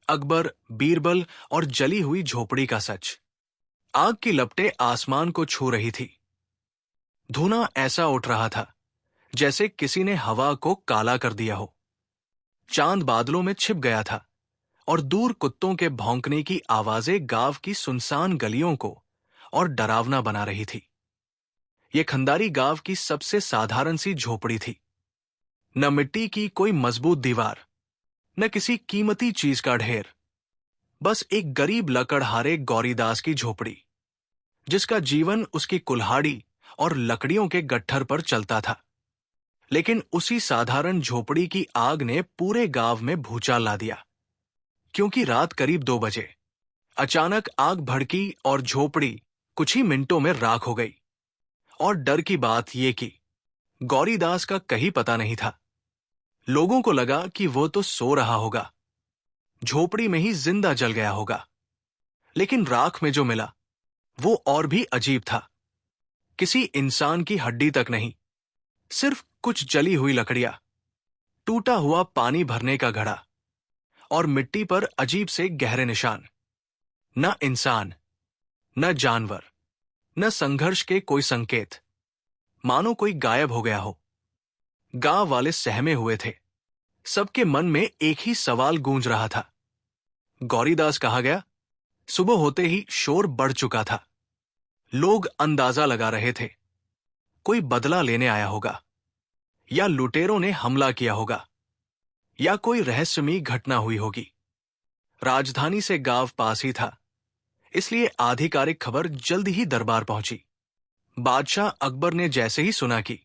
अकबर, बीरबल और जली हुई झोपड़ी का सच। आग की लपटें आसमान को छू रही थी। धुआं ऐसा उठ रहा था जैसे किसी ने हवा को काला कर दिया हो। चांद बादलों में छिप गया था और दूर कुत्तों के भौंकने की आवाजें गांव की सुनसान गलियों को और डरावना बना रही थी। यह खंदारी गांव की सबसे साधारण सी झोपड़ी थी। न मिट्टी की कोई मजबूत दीवार, न किसी कीमती चीज का ढेर, बस एक गरीब लकड़हारे गौरीदास की झोपड़ी, जिसका जीवन उसकी कुल्हाड़ी और लकड़ियों के गट्ठर पर चलता था। लेकिन उसी साधारण झोपड़ी की आग ने पूरे गांव में भूचाल ला दिया, क्योंकि रात करीब 2 बजे अचानक आग भड़की और झोपड़ी कुछ ही मिनटों में राख हो गई। और डर की बात यह कि गौरीदास का कहीं पता नहीं था। लोगों को लगा कि वो तो सो रहा होगा, झोपड़ी में ही जिंदा जल गया होगा। लेकिन राख में जो मिला वो और भी अजीब था। किसी इंसान की हड्डी तक नहीं, सिर्फ कुछ जली हुई लकड़ियां, टूटा हुआ पानी भरने का घड़ा और मिट्टी पर अजीब से गहरे निशान। न इंसान, न जानवर, न संघर्ष के कोई संकेत। मानो कोई गायब हो गया हो। गांव वाले सहमे हुए थे। सबके मन में एक ही सवाल गूंज रहा था, गौरीदास कहाँ गया? सुबह होते ही शोर बढ़ चुका था। लोग अंदाजा लगा रहे थे, कोई बदला लेने आया होगा, या लुटेरों ने हमला किया होगा, या कोई रहस्यमयी घटना हुई होगी। राजधानी से गांव पास ही था, इसलिए आधिकारिक खबर जल्दी ही दरबार पहुंची। बादशाह अकबर ने जैसे ही सुना कि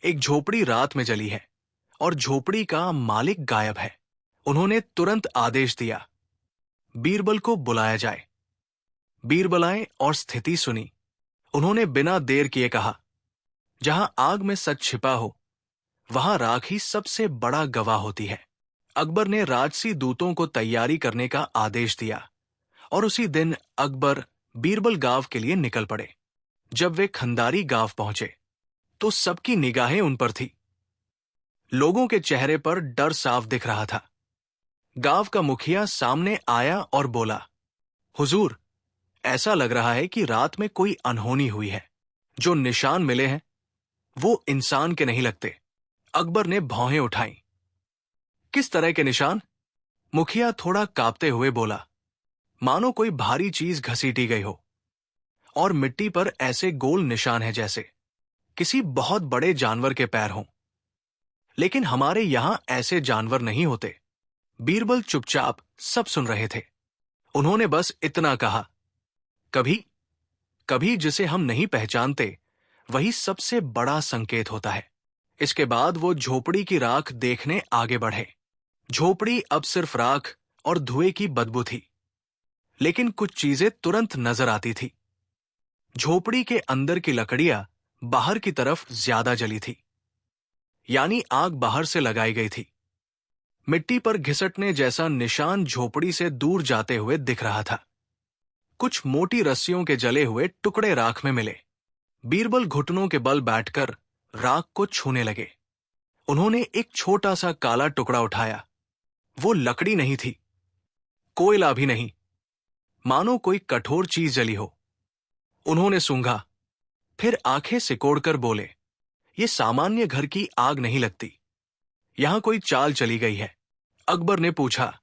एक झोपड़ी रात में जली है और झोपड़ी का मालिक गायब है, उन्होंने तुरंत आदेश दिया, बीरबल को बुलाया जाए। बीरबल आए और स्थिति सुनी। उन्होंने बिना देर किए कहा, जहां आग में सच छिपा हो वहां राख ही सबसे बड़ा गवाह होती है। अकबर ने राजसी दूतों को तैयारी करने का आदेश दिया और उसी दिन अकबर बीरबल गांव के लिए निकल पड़े। जब वे खंदारी गांव पहुंचे तो सबकी निगाहें उन पर थी। लोगों के चेहरे पर डर साफ दिख रहा था। गांव का मुखिया सामने आया और बोला, हुजूर, ऐसा लग रहा है कि रात में कोई अनहोनी हुई है। जो निशान मिले हैं वो इंसान के नहीं लगते। अकबर ने भौहें उठाई। किस तरह के निशान? मुखिया थोड़ा कांपते हुए बोला, मानो कोई भारी चीज घसीटी गई हो और मिट्टी पर ऐसे गोल निशान है जैसे किसी बहुत बड़े जानवर के पैर हों। लेकिन हमारे यहां ऐसे जानवर नहीं होते। बीरबल चुपचाप सब सुन रहे थे। उन्होंने बस इतना कहा, कभी कभी जिसे हम नहीं पहचानते वही सबसे बड़ा संकेत होता है। इसके बाद वो झोपड़ी की राख देखने आगे बढ़े। झोपड़ी अब सिर्फ राख और धुएं की बदबू थी, लेकिन कुछ चीजें तुरंत नजर आती थी। झोपड़ी के अंदर की लकड़ियां बाहर की तरफ ज्यादा जली थी, यानी आग बाहर से लगाई गई थी। मिट्टी पर घिसटने जैसा निशान झोपड़ी से दूर जाते हुए दिख रहा था। कुछ मोटी रस्सियों के जले हुए टुकड़े राख में मिले। बीरबल घुटनों के बल बैठकर राख को छूने लगे। उन्होंने एक छोटा सा काला टुकड़ा उठाया। वो लकड़ी नहीं थी, कोयला भी नहीं, मानो कोई कठोर चीज जली हो। उन्होंने सूंघा, फिर आंखें सिकोड़कर बोले, ये सामान्य घर की आग नहीं लगती, यहां कोई चाल चली गई है। अकबर ने पूछा,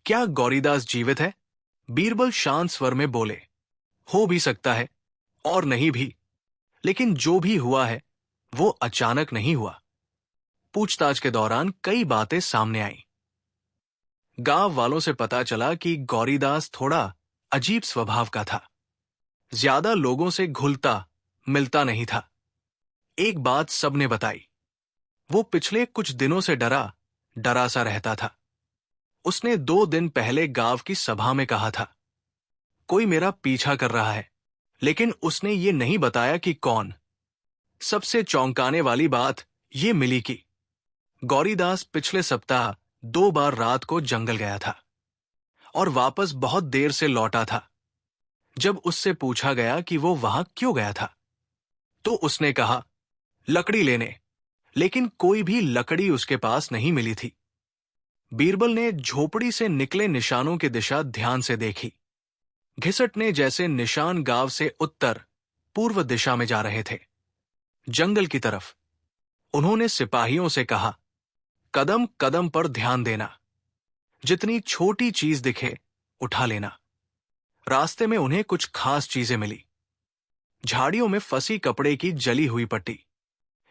क्या गौरीदास जीवित है? बीरबल शांत स्वर में बोले, हो भी सकता है और नहीं भी, लेकिन जो भी हुआ है वो अचानक नहीं हुआ। पूछताछ के दौरान कई बातें सामने आईं। गांव वालों से पता चला कि गौरीदास थोड़ा अजीब स्वभाव का था। ज्यादा लोगों से घुलता मिलता नहीं था। एक बात सबने बताई, वो पिछले कुछ दिनों से डरा सा रहता था। उसने 2 दिन पहले गांव की सभा में कहा था, कोई मेरा पीछा कर रहा है, लेकिन उसने ये नहीं बताया कि कौन। सबसे चौंकाने वाली बात ये मिली कि गौरीदास पिछले सप्ताह 2 बार रात को जंगल गया था और वापस बहुत देर से लौटा था। जब उससे पूछा गया कि वो वहां क्यों गया था, तो उसने कहा, लकड़ी लेने, लेकिन कोई भी लकड़ी उसके पास नहीं मिली थी। बीरबल ने झोपड़ी से निकले निशानों की दिशा ध्यान से देखी। घिसटने जैसे निशान गांव से उत्तर पूर्व दिशा में जा रहे थे, जंगल की तरफ। उन्होंने सिपाहियों से कहा, कदम कदम पर ध्यान देना, जितनी छोटी चीज दिखे उठा लेना। रास्ते में उन्हें कुछ खास चीजें मिली। झाड़ियों में फंसी कपड़े की जली हुई पट्टी।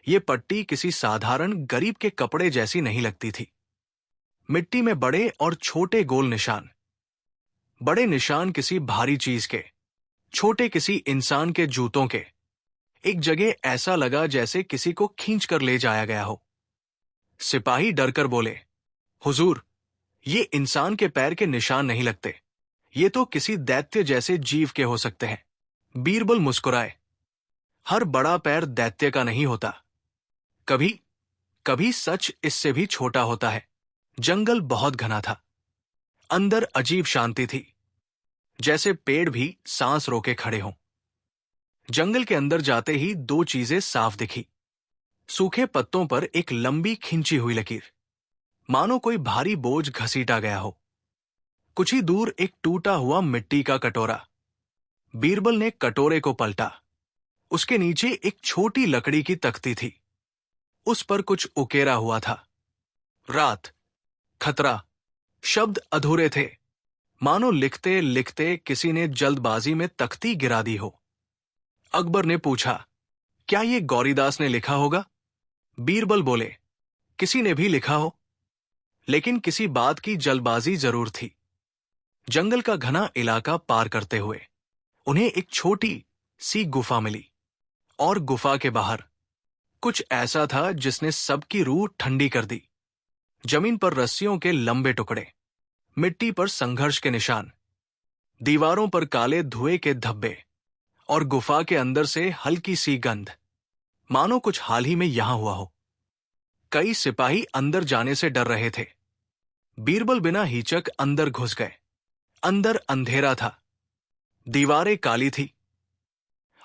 ये पट्टी किसी साधारण गरीब के कपड़े जैसी नहीं लगती थी। मिट्टी में बड़े और छोटे गोल निशान। बड़े निशान किसी भारी चीज के, छोटे किसी इंसान के जूतों के। एक जगह ऐसा लगा जैसे किसी को खींच कर ले जाया गया हो। सिपाही डरकर बोले, हुजूर, ये इंसान के पैर के निशान नहीं लगते, ये तो किसी दैत्य जैसे जीव के हो सकते हैं। बीरबल मुस्कुराए, हर बड़ा पैर दैत्य का नहीं होता। कभी कभी सच इससे भी छोटा होता है। जंगल बहुत घना था। अंदर अजीब शांति थी, जैसे पेड़ भी सांस रोके खड़े हों। जंगल के अंदर जाते ही दो चीजें साफ दिखी। सूखे पत्तों पर एक लंबी खिंची हुई लकीर, मानो कोई भारी बोझ घसीटा गया हो। कुछ ही दूर एक टूटा हुआ मिट्टी का कटोरा। बीरबल ने कटोरे को पलटा। उसके नीचे एक छोटी लकड़ी की तख्ती थी। उस पर कुछ उकेरा हुआ था। रात, खतरा। शब्द अधूरे थे, मानो लिखते लिखते किसी ने जल्दबाजी में तख्ती गिरा दी हो। अकबर ने पूछा, क्या ये गौरीदास ने लिखा होगा? बीरबल बोले, किसी ने भी लिखा हो, लेकिन किसी बात की जल्दबाजी जरूर थी। जंगल का घना इलाका पार करते हुए उन्हें एक छोटी सी गुफा मिली, और गुफा के बाहर कुछ ऐसा था जिसने सबकी रूह ठंडी कर दी। जमीन पर रस्सियों के लंबे टुकड़े, मिट्टी पर संघर्ष के निशान, दीवारों पर काले धुएं के धब्बे, और गुफा के अंदर से हल्की सी गंध, मानो कुछ हाल ही में यहां हुआ हो। कई सिपाही अंदर जाने से डर रहे थे। बीरबल बिना हिचक अंदर घुस गए। अंदर अंधेरा था, दीवारें काली थी,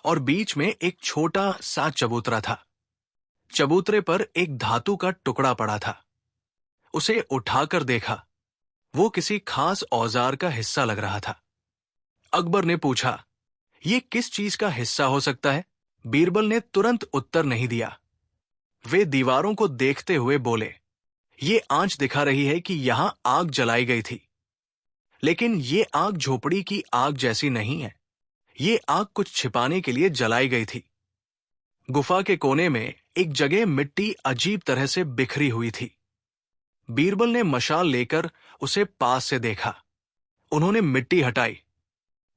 और बीच में एक छोटा सा चबूतरा था। चबूतरे पर एक धातु का टुकड़ा पड़ा था। उसे उठाकर देखा, वो किसी खास औजार का हिस्सा लग रहा था। अकबर ने पूछा, ये किस चीज का हिस्सा हो सकता है? बीरबल ने तुरंत उत्तर नहीं दिया। वे दीवारों को देखते हुए बोले, ये आंच दिखा रही है कि यहां आग जलाई गई थी, लेकिन ये आग झोपड़ी की आग जैसी नहीं है। ये आग कुछ छिपाने के लिए जलाई गई थी। गुफा के कोने में एक जगह मिट्टी अजीब तरह से बिखरी हुई थी। बीरबल ने मशाल लेकर उसे पास से देखा। उन्होंने मिट्टी हटाई।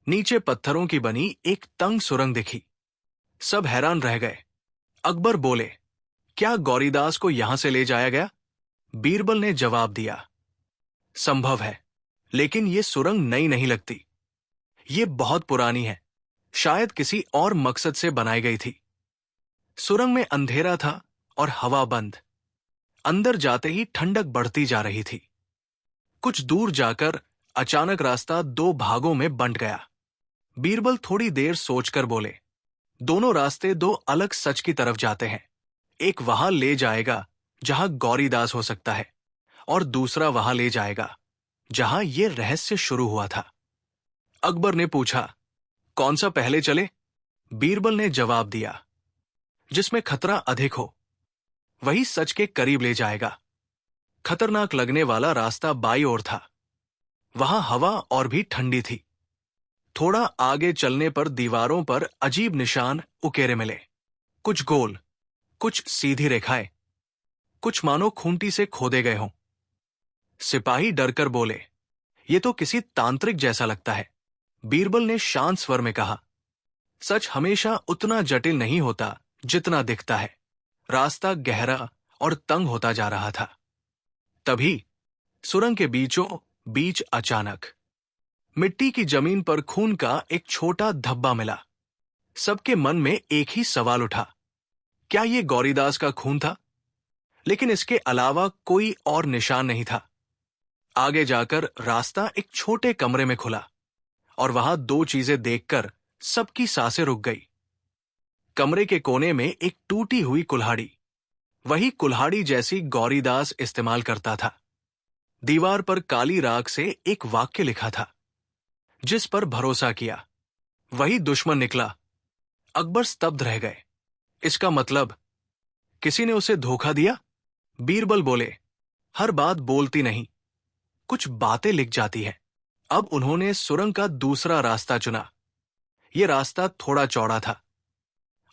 नीचे पत्थरों की बनी एक तंग सुरंग दिखी। सब हैरान रह गए। अकबर बोले, क्या गौरीदास को यहां से ले जाया गया? बीरबल ने जवाब दिया, संभव है, लेकिन ये सुरंग नई नहीं लगती। ये बहुत पुरानी है, शायद किसी और मकसद से बनाई गई थी। सुरंग में अंधेरा था और हवा बंद। अंदर जाते ही ठंडक बढ़ती जा रही थी। कुछ दूर जाकर अचानक रास्ता दो भागों में बंट गया। बीरबल थोड़ी देर सोचकर बोले, दोनों रास्ते दो अलग सच की तरफ जाते हैं। एक वहां ले जाएगा जहां गौरीदास हो सकता है, और दूसरा वहां ले जाएगा जहां यह रहस्य शुरू हुआ था। अकबर ने पूछा, कौन सा पहले चले? बीरबल ने जवाब दिया, जिसमें खतरा अधिक हो, वही सच के करीब ले जाएगा। खतरनाक लगने वाला रास्ता बाईं ओर था। वहां हवा और भी ठंडी थी। थोड़ा आगे चलने पर दीवारों पर अजीब निशान उकेरे मिले, कुछ गोल, कुछ सीधी रेखाएं, कुछ मानो खूंटी से खोदे गए हों। सिपाही डरकर बोले, ये तो किसी तांत्रिक जैसा लगता है। बीरबल ने शांत स्वर में कहा, सच हमेशा उतना जटिल नहीं होता जितना दिखता है। रास्ता गहरा और तंग होता जा रहा था। तभी सुरंग के बीचों बीच अचानक मिट्टी की जमीन पर खून का एक छोटा धब्बा मिला। सबके मन में एक ही सवाल उठा, क्या ये गौरीदास का खून था? लेकिन इसके अलावा कोई और निशान नहीं था। आगे जाकर रास्ता एक छोटे कमरे में खुला, और वहां दो चीजें देखकर सबकी सांसें रुक गई। कमरे के कोने में एक टूटी हुई कुल्हाड़ी, वही कुल्हाड़ी जैसी गौरीदास इस्तेमाल करता था। दीवार पर काली राख से एक वाक्य लिखा था, जिस पर भरोसा किया वही दुश्मन निकला। अकबर स्तब्ध रह गए। इसका मतलब किसी ने उसे धोखा दिया? बीरबल बोले, हर बात बोलती नहीं, कुछ बातें लिख जाती है। अब उन्होंने सुरंग का दूसरा रास्ता चुना। यह रास्ता थोड़ा चौड़ा था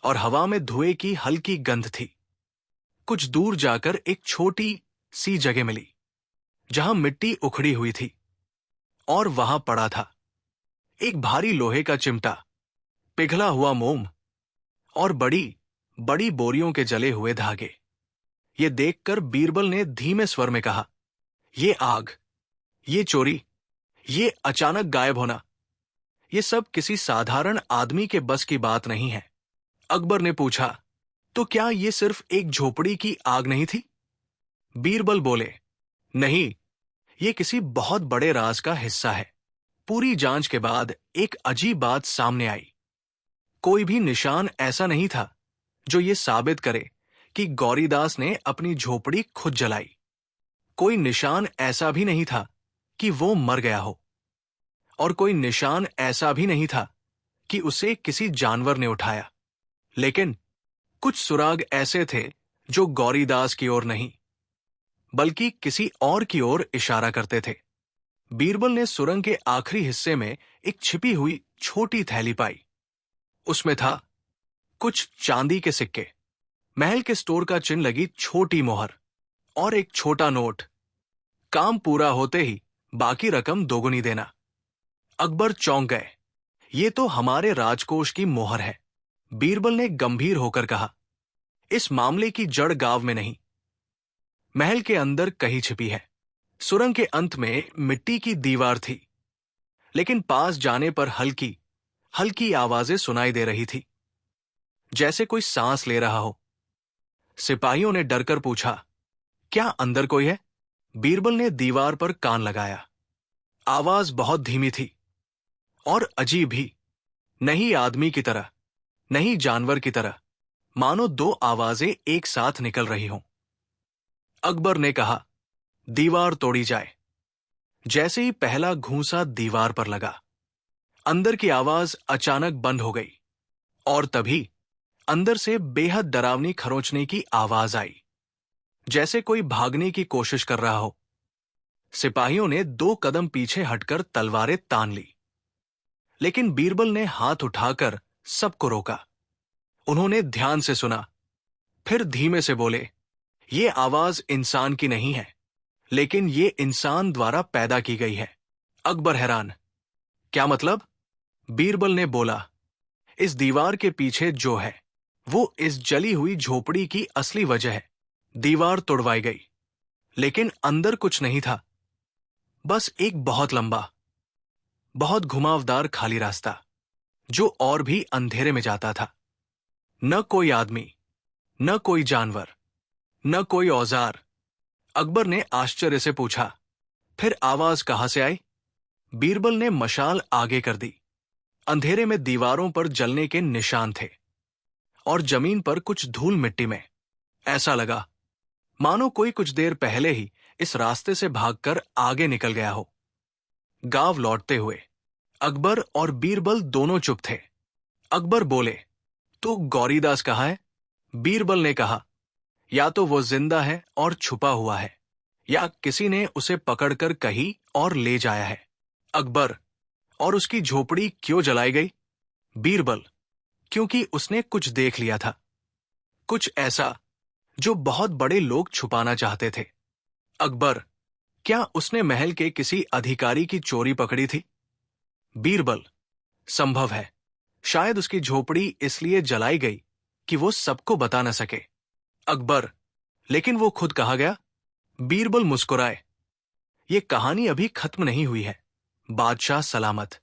और हवा में धुएं की हल्की गंध थी। कुछ दूर जाकर एक छोटी सी जगह मिली, जहां मिट्टी उखड़ी हुई थी, और वहां पड़ा था एक भारी लोहे का चिमटा, पिघला हुआ मोम और बड़ी बड़ी बोरियों के जले हुए धागे। ये देखकर बीरबल ने धीमे स्वर में कहा, ये आग, ये चोरी, ये अचानक गायब होना, ये सब किसी साधारण आदमी के बस की बात नहीं है। अकबर ने पूछा, तो क्या ये सिर्फ एक झोपड़ी की आग नहीं थी? बीरबल बोले, नहीं, ये किसी बहुत बड़े राज का हिस्सा है। पूरी जांच के बाद एक अजीब बात सामने आई। कोई भी निशान ऐसा नहीं था जो ये साबित करे कि गौरीदास ने अपनी झोपड़ी खुद जलाई। कोई निशान ऐसा भी नहीं था कि वो मर गया हो, और कोई निशान ऐसा भी नहीं था कि उसे किसी जानवर ने उठाया। लेकिन कुछ सुराग ऐसे थे जो गौरीदास की ओर नहीं, बल्कि किसी और की ओर इशारा करते थे। बीरबल ने सुरंग के आखिरी हिस्से में एक छिपी हुई छोटी थैली पाई। उसमें था कुछ चांदी के सिक्के, महल के स्टोर का चिन्ह लगी छोटी मोहर और एक छोटा नोट। काम पूरा होते ही बाकी रकम दोगुनी देना। अकबर चौंक गए। ये तो हमारे राजकोष की मोहर है। बीरबल ने गंभीर होकर कहा, इस मामले की जड़ गांव में नहीं, महल के अंदर कहीं छिपी है। सुरंग के अंत में मिट्टी की दीवार थी, लेकिन पास जाने पर हल्की हल्की आवाजें सुनाई दे रही थी, जैसे कोई सांस ले रहा हो। सिपाहियों ने डरकर पूछा, क्या अंदर कोई है? बीरबल ने दीवार पर कान लगाया। आवाज बहुत धीमी थी और अजीब ही, नहीं आदमी की तरह, नहीं जानवर की तरह, मानो दो आवाजें एक साथ निकल रही हों। अकबर ने कहा, दीवार तोड़ी जाए। जैसे ही पहला घूंसा दीवार पर लगा, अंदर की आवाज अचानक बंद हो गई, और तभी अंदर से बेहद डरावनी खरोंचने की आवाज आई, जैसे कोई भागने की कोशिश कर रहा हो। सिपाहियों ने 2 कदम पीछे हटकर तलवारें तान ली, लेकिन बीरबल ने हाथ उठाकर सबको रोका। उन्होंने ध्यान से सुना, फिर धीमे से बोले, ये आवाज इंसान की नहीं है, लेकिन ये इंसान द्वारा पैदा की गई है। अकबर हैरान, क्या मतलब? बीरबल ने बोला, इस दीवार के पीछे जो है वो इस जली हुई झोपड़ी की असली वजह है। दीवार तोड़वाई गई, लेकिन अंदर कुछ नहीं था, बस एक बहुत लंबा, बहुत घुमावदार खाली रास्ता, जो और भी अंधेरे में जाता था। न कोई आदमी, न कोई जानवर, न कोई औजार। अकबर ने आश्चर्य से पूछा, फिर आवाज कहां से आई? बीरबल ने मशाल आगे कर दी। अंधेरे में दीवारों पर जलने के निशान थे, और जमीन पर कुछ धूल मिट्टी में। ऐसा लगा मानो कोई कुछ देर पहले ही इस रास्ते से भागकर आगे निकल गया हो। गांव लौटते हुए अकबर और बीरबल दोनों चुप थे। अकबर बोले, तो गौरीदास कहाँ है? बीरबल ने कहा, या तो वो जिंदा है और छुपा हुआ है, या किसी ने उसे पकड़कर कहीं और ले जाया है। अकबर, और उसकी झोपड़ी क्यों जलाई गई? बीरबल, क्योंकि उसने कुछ देख लिया था, कुछ ऐसा जो बहुत बड़े लोग छुपाना चाहते थे। अकबर, क्या उसने महल के किसी अधिकारी की चोरी पकड़ी थी? बीरबल, संभव है, शायद उसकी झोपड़ी इसलिए जलाई गई कि वो सबको बता न सके। अकबर, लेकिन वो खुद कहाँ गया? बीरबल मुस्कुराए, ये कहानी अभी खत्म नहीं हुई है, बादशाह सलामत।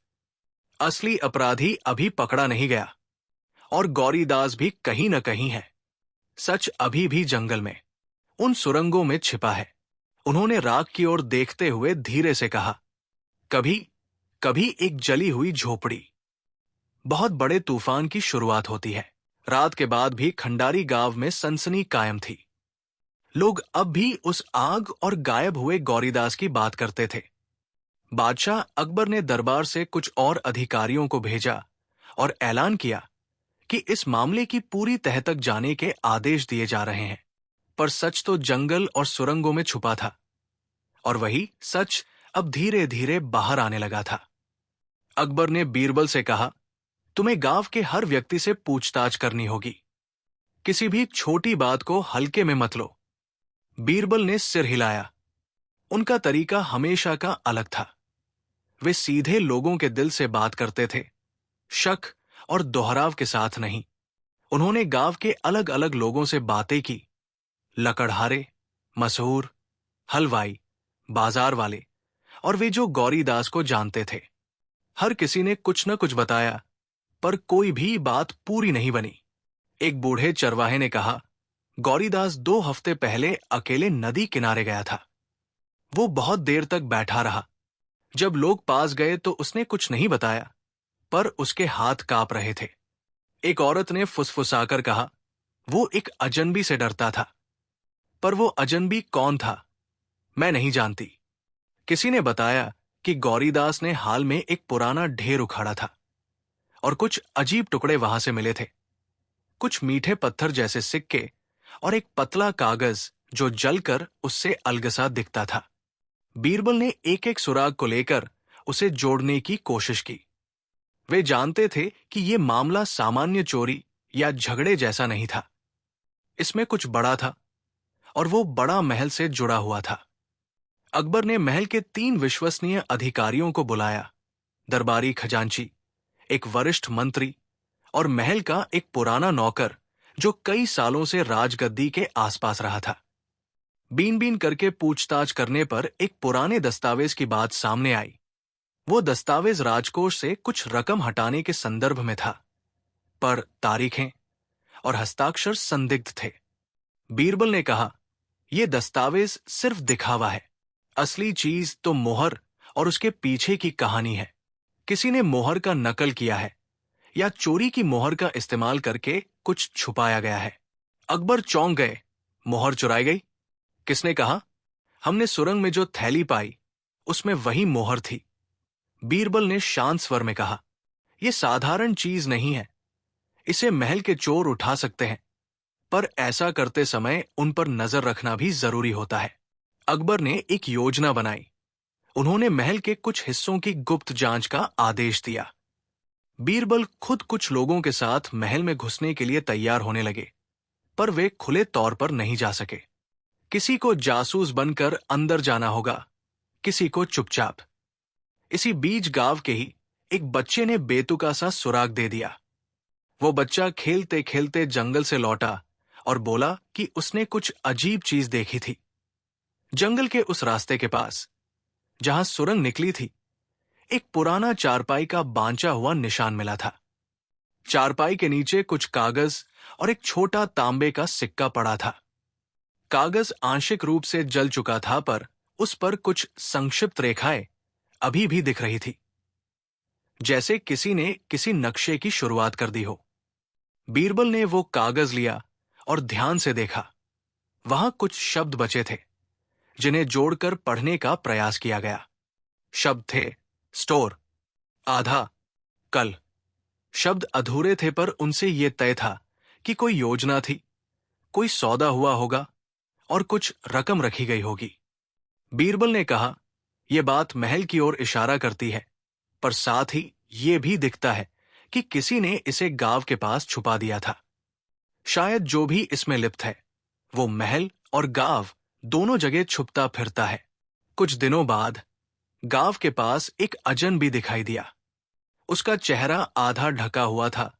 असली अपराधी अभी पकड़ा नहीं गया, और गौरीदास भी कहीं न कहीं है। सच अभी भी जंगल में, उन सुरंगों में छिपा है। उन्होंने राख की ओर देखते हुए धीरे से कहा, कभी कभी एक जली हुई झोपड़ी। बहुत बड़े तूफान की शुरुआत होती है। रात के बाद भी खंडारी गांव में सनसनी कायम थी, लोग अब भी उस आग और गायब हुए गौरीदास की बात करते थे। बादशाह अकबर ने दरबार से कुछ और अधिकारियों को भेजा और ऐलान किया कि इस मामले की पूरी तह तक जाने के आदेश दिए जा रहे हैं। पर सच तो जंगल और सुरंगों में छुपा था, और वही सच अब धीरे धीरे बाहर आने लगा था। अकबर ने बीरबल से कहा, तुम्हें गांव के हर व्यक्ति से पूछताछ करनी होगी। किसी भी छोटी बात को हल्के में मत लो। बीरबल ने सिर हिलाया। उनका तरीका हमेशा का अलग था। वे सीधे लोगों के दिल से बात करते थे, शक और दोहराव के साथ नहीं। उन्होंने गांव के अलग अलग लोगों से बातें की, लकड़हारे, मशहूर, हलवाई, बाजार वाले, और वे जो गौरीदास को जानते थे। हर किसी ने कुछ न कुछ बताया, पर कोई भी बात पूरी नहीं बनी। एक बूढ़े चरवाहे ने कहा, गौरीदास 2 हफ्ते पहले अकेले नदी किनारे गया था। वो बहुत देर तक बैठा रहा। जब लोग पास गए तो उसने कुछ नहीं बताया, पर उसके हाथ कांप रहे थे। एक औरत ने फुसफुसाकर कहा, वो एक अजनबी से डरता था। पर वो अजनबी कौन था, मैं नहीं जानती। किसी ने बताया कि गौरीदास ने हाल में एक पुराना ढेर उखाड़ा था और कुछ अजीब टुकड़े वहां से मिले थे। कुछ मीठे पत्थर जैसे सिक्के और एक पतला कागज जो जलकर उससे अलगसा दिखता था। बीरबल ने एक एक सुराग को लेकर उसे जोड़ने की कोशिश की। वे जानते थे कि यह मामला सामान्य चोरी या झगड़े जैसा नहीं था। इसमें कुछ बड़ा था, और वो बड़ा महल से जुड़ा हुआ था। अकबर ने महल के 3 विश्वसनीय अधिकारियों को बुलाया, दरबारी खजांची, एक वरिष्ठ मंत्री और महल का एक पुराना नौकर जो कई सालों से राजगद्दी के आसपास रहा था। बीन बीन करके पूछताछ करने पर एक पुराने दस्तावेज की बात सामने आई। वो दस्तावेज राजकोष से कुछ रकम हटाने के संदर्भ में था, पर तारीखें और हस्ताक्षर संदिग्ध थे। बीरबल ने कहा, यह दस्तावेज सिर्फ दिखावा है। असली चीज तो मोहर और उसके पीछे की कहानी है। किसी ने मोहर का नकल किया है या चोरी की मोहर का इस्तेमाल करके कुछ छुपाया गया है। अकबर चौंक गए। मोहर चुराई गई? किसने कहा? हमने सुरंग में जो थैली पाई उसमें वही मोहर थी। बीरबल ने शांत स्वर में कहा, यह साधारण चीज नहीं है। इसे महल के चोर उठा सकते हैं, पर ऐसा करते समय उन पर नजर रखना भी जरूरी होता है। अकबर ने एक योजना बनाई। उन्होंने महल के कुछ हिस्सों की गुप्त जांच का आदेश दिया। बीरबल खुद कुछ लोगों के साथ महल में घुसने के लिए तैयार होने लगे, पर वे खुले तौर पर नहीं जा सके। किसी को जासूस बनकर अंदर जाना होगा, किसी को चुपचाप। इसी बीच गांव के ही एक बच्चे ने बेतुका सा सुराग दे दिया। वो बच्चा खेलते खेलते जंगल से लौटा और बोला कि उसने कुछ अजीब चीज देखी थी। जंगल के उस रास्ते के पास जहां सुरंग निकली थी, एक पुराना चारपाई का बांचा हुआ निशान मिला था। चारपाई के नीचे कुछ कागज और एक छोटा तांबे का सिक्का पड़ा था। कागज आंशिक रूप से जल चुका था, पर उस पर कुछ संक्षिप्त रेखाएं अभी भी दिख रही थी, जैसे किसी ने किसी नक्शे की शुरुआत कर दी हो। बीरबल ने वो कागज लिया और ध्यान से देखा। वहां कुछ शब्द बचे थे जिन्हें जोड़कर पढ़ने का प्रयास किया गया। शब्द थे स्टोर, आधा, कल। शब्द अधूरे थे, पर उनसे यह तय था कि कोई योजना थी, कोई सौदा हुआ होगा और कुछ रकम रखी गई होगी। बीरबल ने कहा, यह बात महल की ओर इशारा करती है, पर साथ ही यह भी दिखता है कि किसी ने इसे गांव के पास छुपा दिया था। शायद जो भी इसमें लिप्त है वो महल और गांव दोनों जगह छुपता फिरता है। कुछ दिनों बाद गांव के पास एक अजनबी दिखाई दिया। उसका चेहरा आधा ढका हुआ था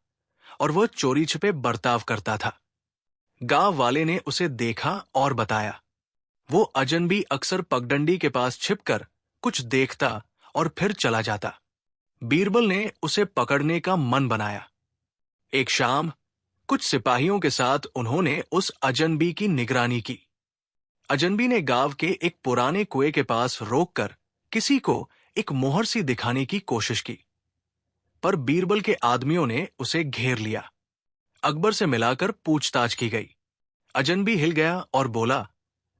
और वह चोरी छिपे बर्ताव करता था। गांव वाले ने उसे देखा और बताया। वो अजनबी अक्सर पगडंडी के पास छिपकर कुछ देखता और फिर चला जाता। बीरबल ने उसे पकड़ने का मन बनाया। एक शाम कुछ सिपाहियों के साथ उन्होंने उस अजनबी की निगरानी की। अजनबी ने गांव के एक पुराने कुएं के पास रोककर किसी को एक मोहर सी दिखाने की कोशिश की, पर बीरबल के आदमियों ने उसे घेर लिया। अकबर से मिलाकर पूछताछ की गई। अजनबी हिल गया और बोला,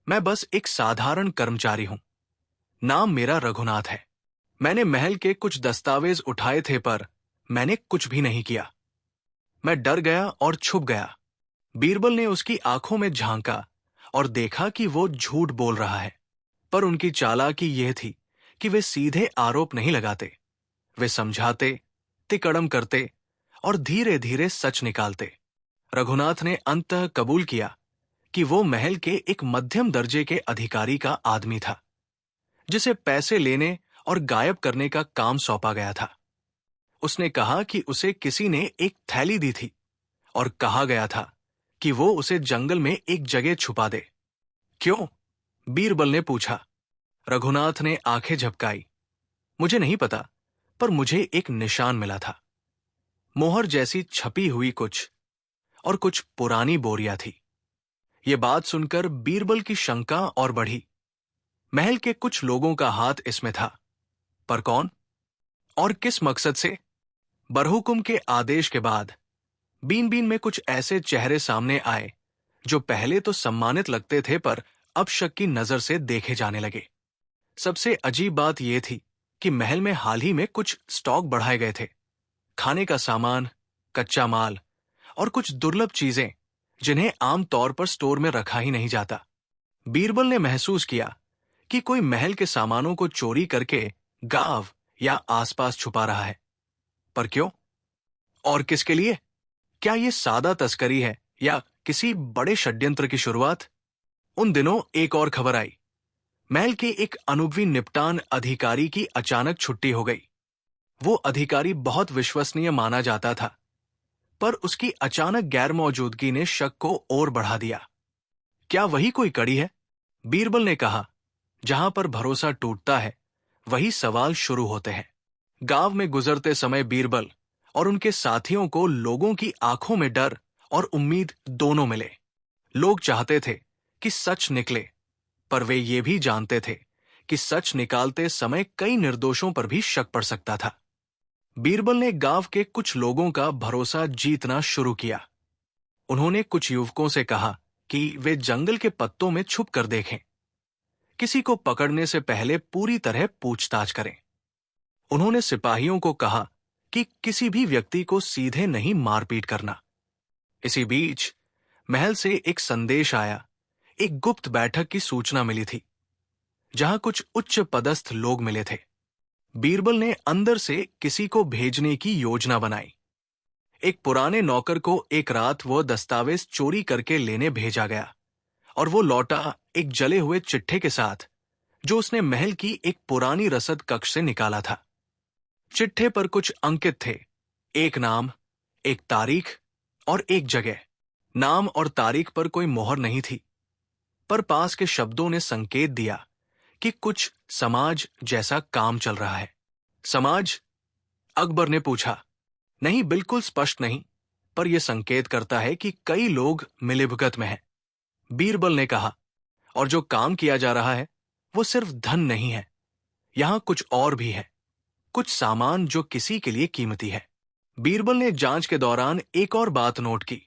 मैं बस एक साधारण कर्मचारी हूं। नाम मेरा रघुनाथ है। मैंने महल के कुछ दस्तावेज उठाए थे पर मैंने कुछ भी नहीं किया। मैं डर गया और छुप गया। बीरबल ने उसकी आंखों में झांका और देखा कि वो झूठ बोल रहा है। पर उनकी चालाकी यह थी कि वे सीधे आरोप नहीं लगाते। वे समझाते, तिकड़म करते और धीरे धीरे सच निकालते। रघुनाथ ने अंततः कबूल किया कि वो महल के एक मध्यम दर्जे के अधिकारी का आदमी था, जिसे पैसे लेने और गायब करने का काम सौंपा गया था। उसने कहा कि उसे किसी ने एक थैली दी थी और कहा गया था कि वो उसे जंगल में एक जगह छुपा दे। क्यों? बीरबल ने पूछा। रघुनाथ ने आंखें झपकाई। मुझे नहीं पता, पर मुझे एक निशान मिला था। मोहर जैसी छपी हुई कुछ, और कुछ पुरानी बोरियां थी। ये बात सुनकर बीरबल की शंका और बढ़ी। महल के कुछ लोगों का हाथ इसमें था, पर कौन और किस मकसद से? बरहुकुम के आदेश के बाद बीन बीन में कुछ ऐसे चेहरे सामने आए जो पहले तो सम्मानित लगते थे पर अब शक की नजर से देखे जाने लगे। सबसे अजीब बात यह थी कि महल में हाल ही में कुछ स्टॉक बढ़ाए गए थे। खाने का सामान, कच्चा माल और कुछ दुर्लभ चीजें जिन्हें आम तौर पर स्टोर में रखा ही नहीं जाता। बीरबल ने महसूस किया कि कोई महल के सामानों को चोरी करके गांव या आसपास छुपा रहा है। पर क्यों और किसके लिए? क्या यह सादा तस्करी है या किसी बड़े षड्यंत्र की शुरुआत? उन दिनों एक और खबर आई। महल के एक अनुभवी निपटान अधिकारी की अचानक छुट्टी हो गई। वो अधिकारी बहुत विश्वसनीय माना जाता था, पर उसकी अचानक गैर मौजूदगी ने शक को और बढ़ा दिया। क्या वही कोई कड़ी है? बीरबल ने कहा। जहां पर भरोसा टूटता है, वही सवाल शुरू होते हैं। गांव में गुजरते समय बीरबल और उनके साथियों को लोगों की आंखों में डर और उम्मीद दोनों मिले। लोग चाहते थे कि सच निकले, पर वे ये भी जानते थे कि सच निकालते समय कई निर्दोषों पर भी शक पड़ सकता था। बीरबल ने गांव के कुछ लोगों का भरोसा जीतना शुरू किया। उन्होंने कुछ युवकों से कहा कि वे जंगल के पत्तों में छुप कर देखें। किसी को पकड़ने से पहले पूरी तरह पूछताछ करें। उन्होंने सिपाहियों को कहा कि किसी भी व्यक्ति को सीधे नहीं मारपीट करना। इसी बीच महल से एक संदेश आया। एक गुप्त बैठक की सूचना मिली थी, जहां कुछ उच्च पदस्थ लोग मिले थे। बीरबल ने अंदर से किसी को भेजने की योजना बनाई। एक पुराने नौकर को एक रात वो दस्तावेज चोरी करके लेने भेजा गया और वो लौटा एक जले हुए चिट्ठे के साथ, जो उसने महल की एक पुरानी रसद कक्ष से निकाला था। चिट्ठे पर कुछ अंकित थे, एक नाम, एक तारीख और एक जगह। नाम और तारीख पर कोई मोहर नहीं थी, पर पास के शब्दों ने संकेत दिया कि कुछ समाज जैसा काम चल रहा है। समाज? अकबर ने पूछा। नहीं, बिल्कुल स्पष्ट नहीं, पर यह संकेत करता है कि कई लोग मिलीभगत में हैं, बीरबल ने कहा। और जो काम किया जा रहा है वो सिर्फ धन नहीं है। यहां कुछ और भी है, कुछ सामान जो किसी के लिए कीमती है। बीरबल ने जांच के दौरान एक और बात नोट की।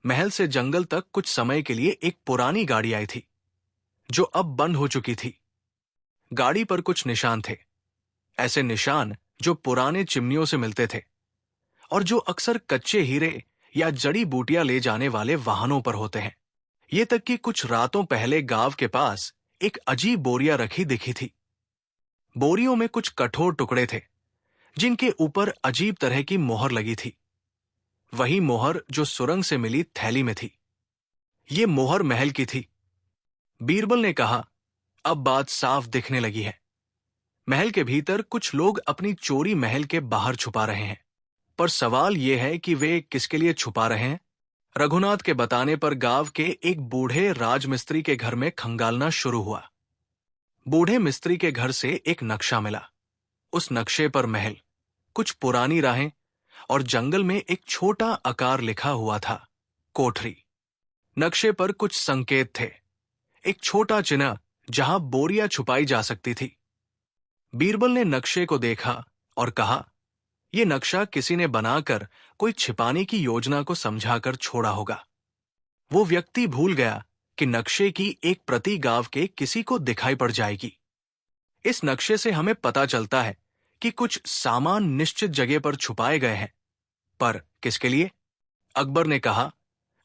महल से जंगल तक कुछ समय के लिए एक पुरानी गाड़ी आई थी, जो अब बंद हो चुकी थी। गाड़ी पर कुछ निशान थे, ऐसे निशान जो पुराने चिमनियों से मिलते थे और जो अक्सर कच्चे हीरे या जड़ी बूटियां ले जाने वाले वाहनों पर होते हैं। ये तक कि कुछ रातों पहले गांव के पास एक अजीब बोरिया रखी दिखी थी। बोरियों में कुछ कठोर टुकड़े थे, जिनके ऊपर अजीब तरह की मोहर लगी थी। वही मोहर जो सुरंग से मिली थैली में थी। ये मोहर महल की थी। बीरबल ने कहा, अब बात साफ दिखने लगी है। महल के भीतर कुछ लोग अपनी चोरी महल के बाहर छुपा रहे हैं, पर सवाल यह है कि वे किसके लिए छुपा रहे हैं। रघुनाथ के बताने पर गांव के एक बूढ़े राजमिस्त्री के घर में खंगालना शुरू हुआ। बूढ़े मिस्त्री के घर से एक नक्शा मिला। उस नक्शे पर महल, कुछ पुरानी राहें और जंगल में एक छोटा आकार लिखा हुआ था, कोठरी। नक्शे पर कुछ संकेत थे, एक छोटा चिन्ह जहां बोरियां छुपाई जा सकती थी। बीरबल ने नक्शे को देखा और कहा, यह नक्शा किसी ने बनाकर कोई छिपाने की योजना को समझाकर छोड़ा होगा। वो व्यक्ति भूल गया कि नक्शे की एक प्रति गांव के किसी को दिखाई पड़ जाएगी। इस नक्शे से हमें पता चलता है कि कुछ सामान निश्चित जगह पर छुपाए गए हैं। पर किसके लिए? अकबर ने कहा,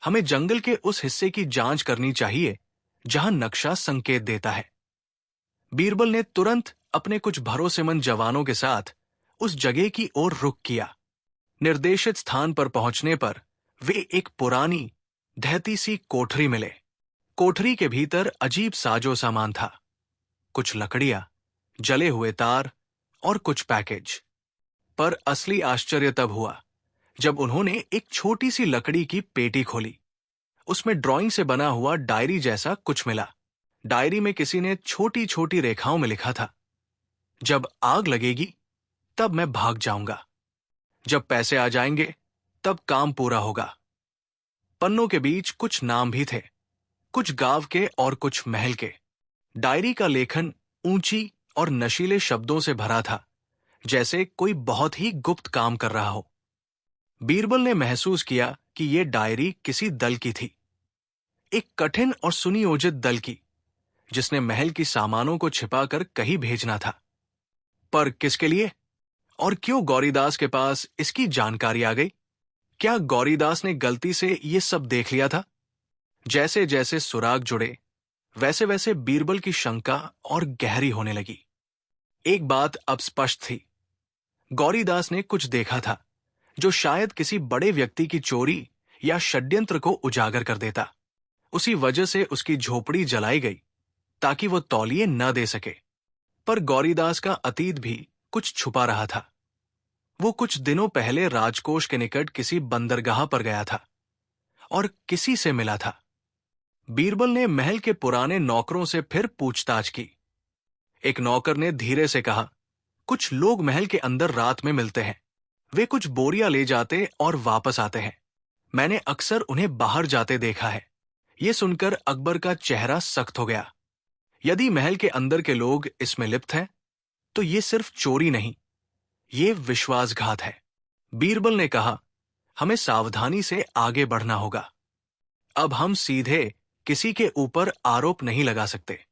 हमें जंगल के उस हिस्से की जांच करनी चाहिए जहां नक्शा संकेत देता है। बीरबल ने तुरंत अपने कुछ भरोसेमंद जवानों के साथ उस जगह की ओर रुख किया। निर्देशित स्थान पर पहुंचने पर वे एक पुरानी ढहती सी कोठरी मिले। कोठरी के भीतर अजीब साजो सामान था, कुछ लकड़ियां, जले हुए तार और कुछ पैकेज। पर असली आश्चर्य तब हुआ जब उन्होंने एक छोटी सी लकड़ी की पेटी खोली। उसमें ड्राइंग से बना हुआ डायरी जैसा कुछ मिला। डायरी में किसी ने छोटी छोटी रेखाओं में लिखा था, जब आग लगेगी तब मैं भाग जाऊंगा, जब पैसे आ जाएंगे तब काम पूरा होगा। पन्नों के बीच कुछ नाम भी थे, कुछ गांव के और कुछ महल के। डायरी का लेखन ऊंची और नशीले शब्दों से भरा था, जैसे कोई बहुत ही गुप्त काम कर रहा हो। बीरबल ने महसूस किया कि यह डायरी किसी दल की थी, एक कठिन और सुनियोजित दल की, जिसने महल की सामानों को छिपाकर कहीं भेजना था। पर किसके लिए और क्यों गौरीदास के पास इसकी जानकारी आ गई? क्या गौरीदास ने गलती से ये सब देख लिया था? जैसे जैसे सुराग जुड़े, वैसे वैसे बीरबल की शंका और गहरी होने लगी। एक बात अब स्पष्ट थी, गौरीदास ने कुछ देखा था जो शायद किसी बड़े व्यक्ति की चोरी या षड्यंत्र को उजागर कर देता। उसी वजह से उसकी झोपड़ी जलाई गई ताकि वो तौलिए न दे सके। पर गौरीदास का अतीत भी कुछ छुपा रहा था। वो कुछ दिनों पहले राजकोष के निकट किसी बंदरगाह पर गया था और किसी से मिला था। बीरबल ने महल के पुराने नौकरों से फिर पूछताछ की। एक नौकर ने धीरे से कहा, कुछ लोग महल के अंदर रात में मिलते हैं। वे कुछ बोरियां ले जाते और वापस आते हैं। मैंने अक्सर उन्हें बाहर जाते देखा है। ये सुनकर अकबर का चेहरा सख्त हो गया। यदि महल के अंदर के लोग इसमें लिप्त हैं, तो ये सिर्फ चोरी नहीं, ये विश्वासघात है। बीरबल ने कहा, हमें सावधानी से आगे बढ़ना होगा। अब हम सीधे किसी के ऊपर आरोप नहीं लगा सकते।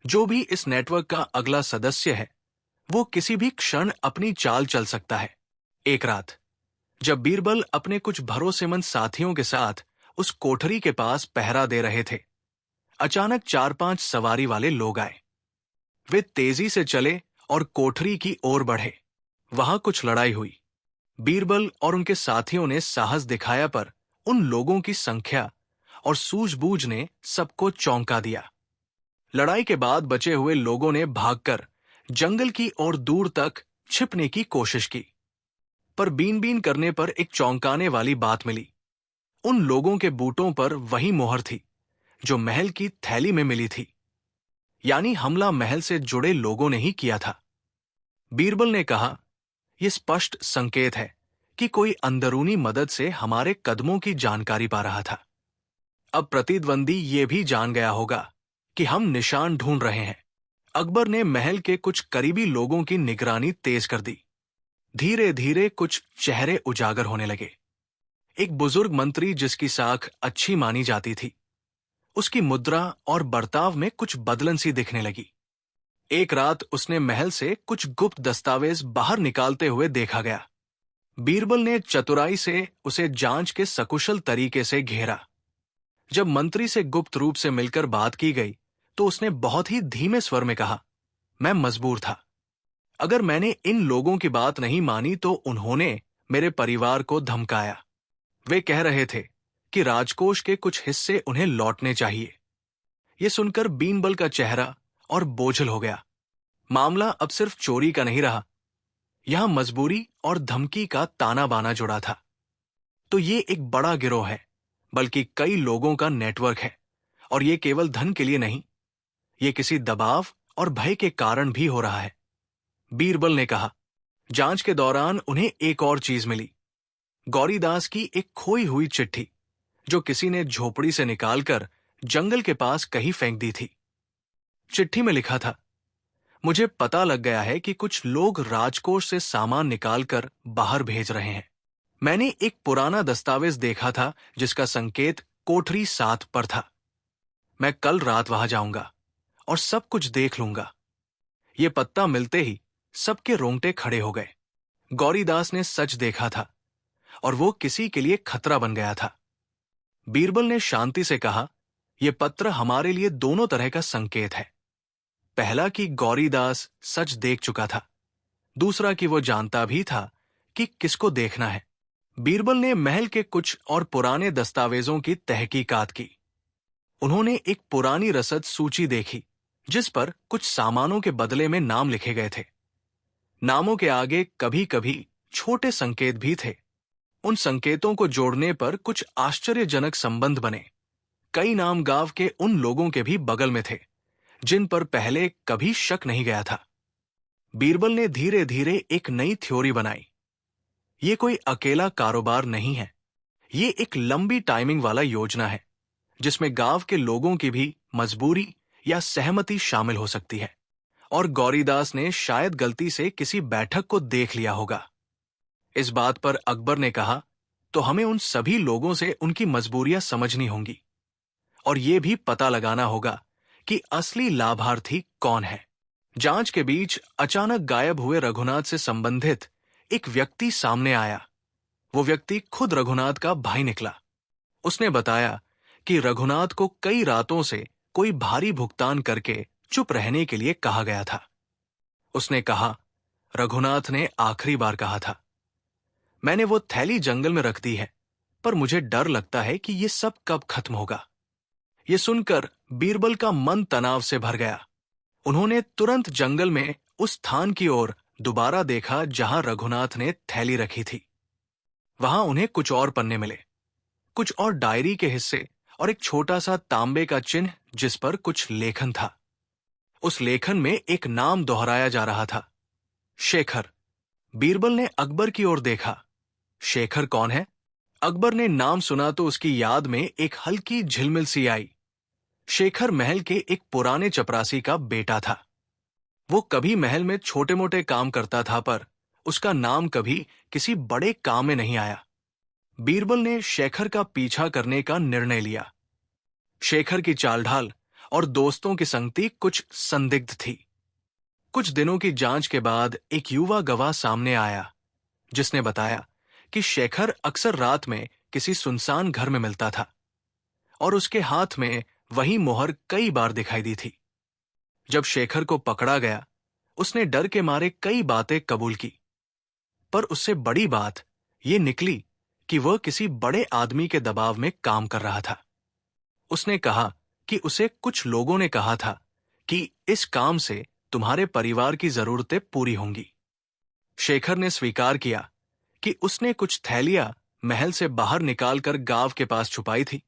जो भी इस नेटवर्क का अगला सदस्य है, वो किसी भी क्षण अपनी चाल चल सकता है। एक रात जब बीरबल अपने कुछ भरोसेमंद साथियों के साथ उस कोठरी के पास पहरा दे रहे थे, अचानक 4-5 सवारी वाले लोग आए। वे तेजी से चले और कोठरी की ओर बढ़े। वहां कुछ लड़ाई हुई। बीरबल और उनके साथियों ने साहस दिखाया, पर उन लोगों की संख्या और सूझबूझ ने सबको चौंका दिया। लड़ाई के बाद बचे हुए लोगों ने भागकर जंगल की ओर दूर तक छिपने की कोशिश की। पर बीन-बीन करने पर एक चौंकाने वाली बात मिली। उन लोगों के बूटों पर वही मोहर थी जो महल की थैली में मिली थी, यानी हमला महल से जुड़े लोगों ने ही किया था। बीरबल ने कहा, यह स्पष्ट संकेत है कि कोई अंदरूनी मदद से हमारे कदमों की जानकारी पा रहा था। अब प्रतिद्वंदी ये भी जान गया होगा कि हम निशान ढूंढ रहे हैं। अकबर ने महल के कुछ करीबी लोगों की निगरानी तेज कर दी। धीरे धीरे कुछ चेहरे उजागर होने लगे। एक बुजुर्ग मंत्री जिसकी साख अच्छी मानी जाती थी, उसकी मुद्रा और बर्ताव में कुछ बदलन सी दिखने लगी। एक रात उसने महल से कुछ गुप्त दस्तावेज बाहर निकालते हुए देखा गया। बीरबल ने चतुराई से उसे जांच के सकुशल तरीके से घेरा। जब मंत्री से गुप्त रूप से मिलकर बात की गई, तो उसने बहुत ही धीमे स्वर में कहा, मैं मजबूर था। अगर मैंने इन लोगों की बात नहीं मानी तो उन्होंने मेरे परिवार को धमकाया। वे कह रहे थे कि राजकोष के कुछ हिस्से उन्हें लौटने चाहिए। यह सुनकर बीरबल का चेहरा और बोझल हो गया। मामला अब सिर्फ चोरी का नहीं रहा, यहां मजबूरी और धमकी का ताना बाना जुड़ा था। तो ये एक बड़ा गिरोह है, बल्कि कई लोगों का नेटवर्क है, और ये केवल धन के लिए नहीं, ये किसी दबाव और भय के कारण भी हो रहा है। बीरबल ने कहा, जांच के दौरान उन्हें एक और चीज मिली, गौरीदास की एक खोई हुई चिट्ठी जो किसी ने झोपड़ी से निकालकर जंगल के पास कहीं फेंक दी थी। चिट्ठी में लिखा था, मुझे पता लग गया है कि कुछ लोग राजकोष से सामान निकालकर बाहर भेज रहे हैं। मैंने एक पुराना दस्तावेज देखा था जिसका संकेत कोठरी 7 पर था। मैं कल रात वहां जाऊंगा और सब कुछ देख लूंगा। ये पत्ता मिलते ही सबके रोंगटे खड़े हो गए। गौरीदास ने सच देखा था और वो किसी के लिए खतरा बन गया था। बीरबल ने शांति से कहा, यह पत्र हमारे लिए दोनों तरह का संकेत है। पहला कि गौरीदास सच देख चुका था, दूसरा कि वो जानता भी था कि किसको देखना है। बीरबल ने महल के कुछ और पुराने दस्तावेजों की तहकीकात की। उन्होंने एक पुरानी रसद सूची देखी जिस पर कुछ सामानों के बदले में नाम लिखे गए थे। नामों के आगे कभी कभी छोटे संकेत भी थे। उन संकेतों को जोड़ने पर कुछ आश्चर्यजनक संबंध बने। कई नाम गांव के उन लोगों के भी बगल में थे जिन पर पहले कभी शक नहीं गया था। बीरबल ने धीरे धीरे एक नई थ्योरी बनाई। ये कोई अकेला कारोबार नहीं है, ये एक लंबी टाइमिंग वाला योजना है जिसमें गांव के लोगों की भी मजबूरी या सहमति शामिल हो सकती है। और गौरीदास ने शायद गलती से किसी बैठक को देख लिया होगा। इस बात पर अकबर ने कहा, तो हमें उन सभी लोगों से उनकी मजबूरियां समझनी होंगी और ये भी पता लगाना होगा कि असली लाभार्थी कौन है। जांच के बीच अचानक गायब हुए रघुनाथ से संबंधित एक व्यक्ति सामने आया। वो व्यक्ति खुद रघुनाथ का भाई निकला। उसने बताया कि रघुनाथ को कई रातों से कोई भारी भुगतान करके चुप रहने के लिए कहा गया था। उसने कहा, रघुनाथ ने आखिरी बार कहा था, मैंने वो थैली जंगल में रख दी है, पर मुझे डर लगता है कि ये सब कब खत्म होगा। ये सुनकर बीरबल का मन तनाव से भर गया। उन्होंने तुरंत जंगल में उस स्थान की ओर दोबारा देखा जहां रघुनाथ ने थैली रखी थी। वहां उन्हें कुछ और पन्ने मिले, कुछ और डायरी के हिस्से और एक छोटा सा तांबे का चिन्ह जिस पर कुछ लेखन था। उस लेखन में एक नाम दोहराया जा रहा था, शेखर। बीरबल ने अकबर की ओर देखा। शेखर कौन है? अकबर ने नाम सुना तो उसकी याद में एक हल्की झिलमिल सी आई। शेखर महल के एक पुराने चपरासी का बेटा था। वो कभी महल में छोटे मोटे काम करता था, पर उसका नाम कभी किसी बड़े काम में नहीं आया। बीरबल ने शेखर का पीछा करने का निर्णय लिया। शेखर की चाल ढाल और दोस्तों की संगति कुछ संदिग्ध थी। कुछ दिनों की जांच के बाद एक युवा गवाह सामने आया जिसने बताया कि शेखर अक्सर रात में किसी सुनसान घर में मिलता था और उसके हाथ में वही मोहर कई बार दिखाई दी थी। जब शेखर को पकड़ा गया, उसने डर के मारे कई बातें कबूल की, पर उससे बड़ी बात ये निकली कि वह किसी बड़े आदमी के दबाव में काम कर रहा था। उसने कहा कि उसे कुछ लोगों ने कहा था कि इस काम से तुम्हारे परिवार की जरूरतें पूरी होंगी। शेखर ने स्वीकार किया कि उसने कुछ थैलियां महल से बाहर निकालकर गांव के पास छुपाई थी,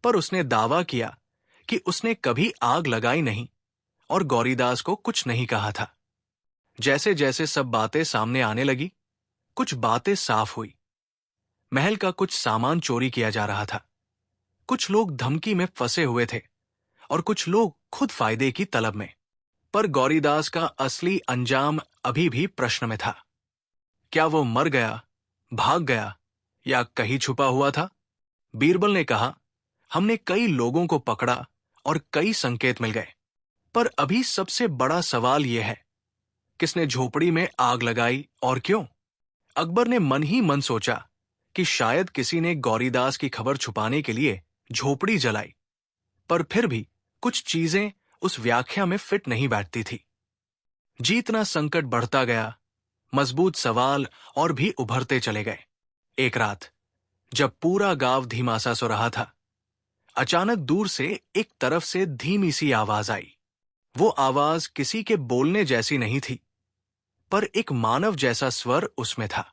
पर उसने दावा किया कि उसने कभी आग लगाई नहीं और गौरीदास को कुछ नहीं कहा था। जैसे जैसे सब बातें सामने आने लगी, कुछ बातें साफ हुई। महल का कुछ सामान चोरी किया जा रहा था, कुछ लोग धमकी में फंसे हुए थे और कुछ लोग खुद फायदे की तलब में। पर गौरीदास का असली अंजाम अभी भी प्रश्न में था। क्या वो मर गया, भाग गया या कहीं छुपा हुआ था? बीरबल ने कहा, हमने कई लोगों को पकड़ा और कई संकेत मिल गए, पर अभी सबसे बड़ा सवाल यह है, किसने झोपड़ी में आग लगाई और क्यों? अकबर ने मन ही मन सोचा कि शायद किसी ने गौरीदास की खबर छुपाने के लिए झोपड़ी जलाई, पर फिर भी कुछ चीजें उस व्याख्या में फिट नहीं बैठती थी। जितना संकट बढ़ता गया, मजबूत सवाल और भी उभरते चले गए। एक रात जब पूरा गांव धीमासा सो रहा था, अचानक दूर से एक तरफ से धीमी सी आवाज आई। वो आवाज किसी के बोलने जैसी नहीं थी, पर एक मानव जैसा स्वर उसमें था।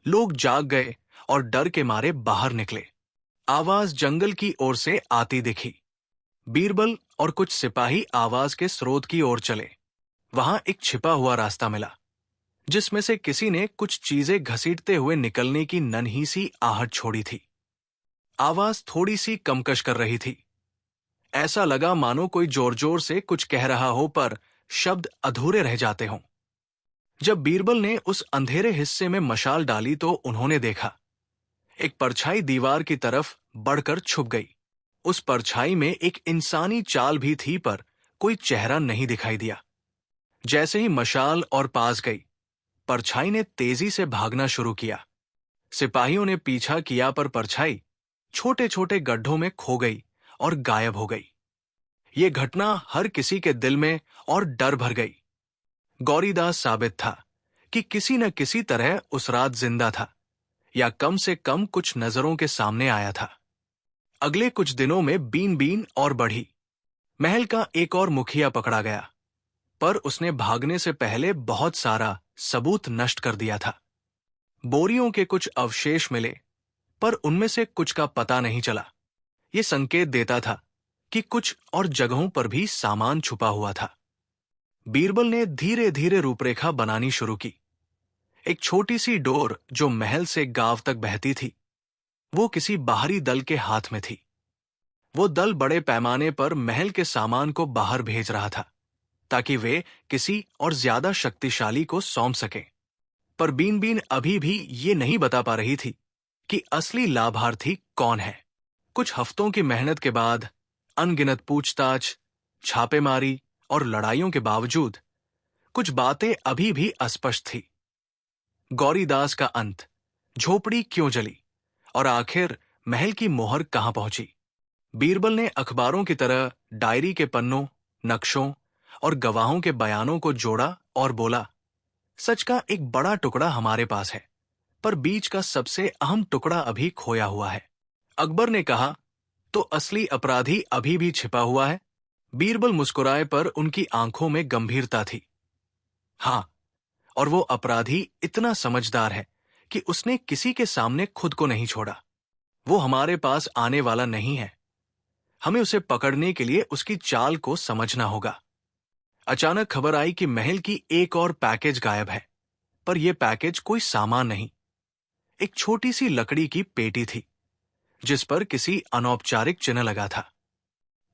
लोग जाग गए और डर के मारे बाहर निकले। आवाज जंगल की ओर से आती दिखी। बीरबल और कुछ सिपाही आवाज के स्रोत की ओर चले। वहां एक छिपा हुआ रास्ता मिला, जिसमें से किसी ने कुछ चीजें घसीटते हुए निकलने की नन्ही सी आहट छोड़ी थी। आवाज थोड़ी सी कमकश कर रही थी। ऐसा लगा मानो कोई जोर जोर से कुछ कह रहा हो, पर शब्द अधूरे रह जाते हों। जब बीरबल ने उस अंधेरे हिस्से में मशाल डाली तो उन्होंने देखा एक परछाई दीवार की तरफ बढ़कर छुप गई। उस परछाई में एक इंसानी चाल भी थी, पर कोई चेहरा नहीं दिखाई दिया। जैसे ही मशाल और पास गई, परछाई ने तेजी से भागना शुरू किया। सिपाहियों ने पीछा किया, पर परछाई छोटे छोटे गड्ढों में खो गई और गायब हो गई। ये घटना हर किसी के दिल में और डर भर गई। गौरीदास साबित था कि किसी न किसी तरह उस रात जिंदा था, या कम से कम कुछ नजरों के सामने आया था। अगले कुछ दिनों में बीन बीन और बढ़ी। महल का एक और मुखिया पकड़ा गया, पर उसने भागने से पहले बहुत सारा सबूत नष्ट कर दिया था। बोरियों के कुछ अवशेष मिले, पर उनमें से कुछ का पता नहीं चला। ये संकेत देता था कि कुछ और जगहों पर भी सामान छुपा हुआ था। बीरबल ने धीरे धीरे रूपरेखा बनानी शुरू की। एक छोटी सी डोर जो महल से गांव तक बहती थी, वो किसी बाहरी दल के हाथ में थी। वो दल बड़े पैमाने पर महल के सामान को बाहर भेज रहा था, ताकि वे किसी और ज्यादा शक्तिशाली को सौंप सके। पर बीन बीन अभी भी ये नहीं बता पा रही थी कि असली लाभार्थी कौन है। कुछ हफ्तों की मेहनत के बाद, अनगिनत पूछताछ, छापेमारी और लड़ाइयों के बावजूद कुछ बातें अभी भी अस्पष्ट थी। गौरीदास का अंत, झोपड़ी क्यों जली, और आखिर महल की मोहर कहां पहुंची। बीरबल ने अखबारों की तरह डायरी के पन्नों, नक्शों और गवाहों के बयानों को जोड़ा और बोला, सच का एक बड़ा टुकड़ा हमारे पास है, पर बीच का सबसे अहम टुकड़ा अभी खोया हुआ है। अकबर ने कहा, तो असली अपराधी अभी भी छिपा हुआ है? बीरबल मुस्कुराए, पर उनकी आंखों में गंभीरता थी। हां, और वो अपराधी इतना समझदार है कि उसने किसी के सामने खुद को नहीं छोड़ा। वो हमारे पास आने वाला नहीं है। हमें उसे पकड़ने के लिए उसकी चाल को समझना होगा। अचानक खबर आई कि महल की एक और पैकेज गायब है, पर यह पैकेज कोई सामान नहीं। एक छोटी सी लकड़ी की पेटी थी, जिस पर किसी अनौपचारिक चिन्ह लगा था।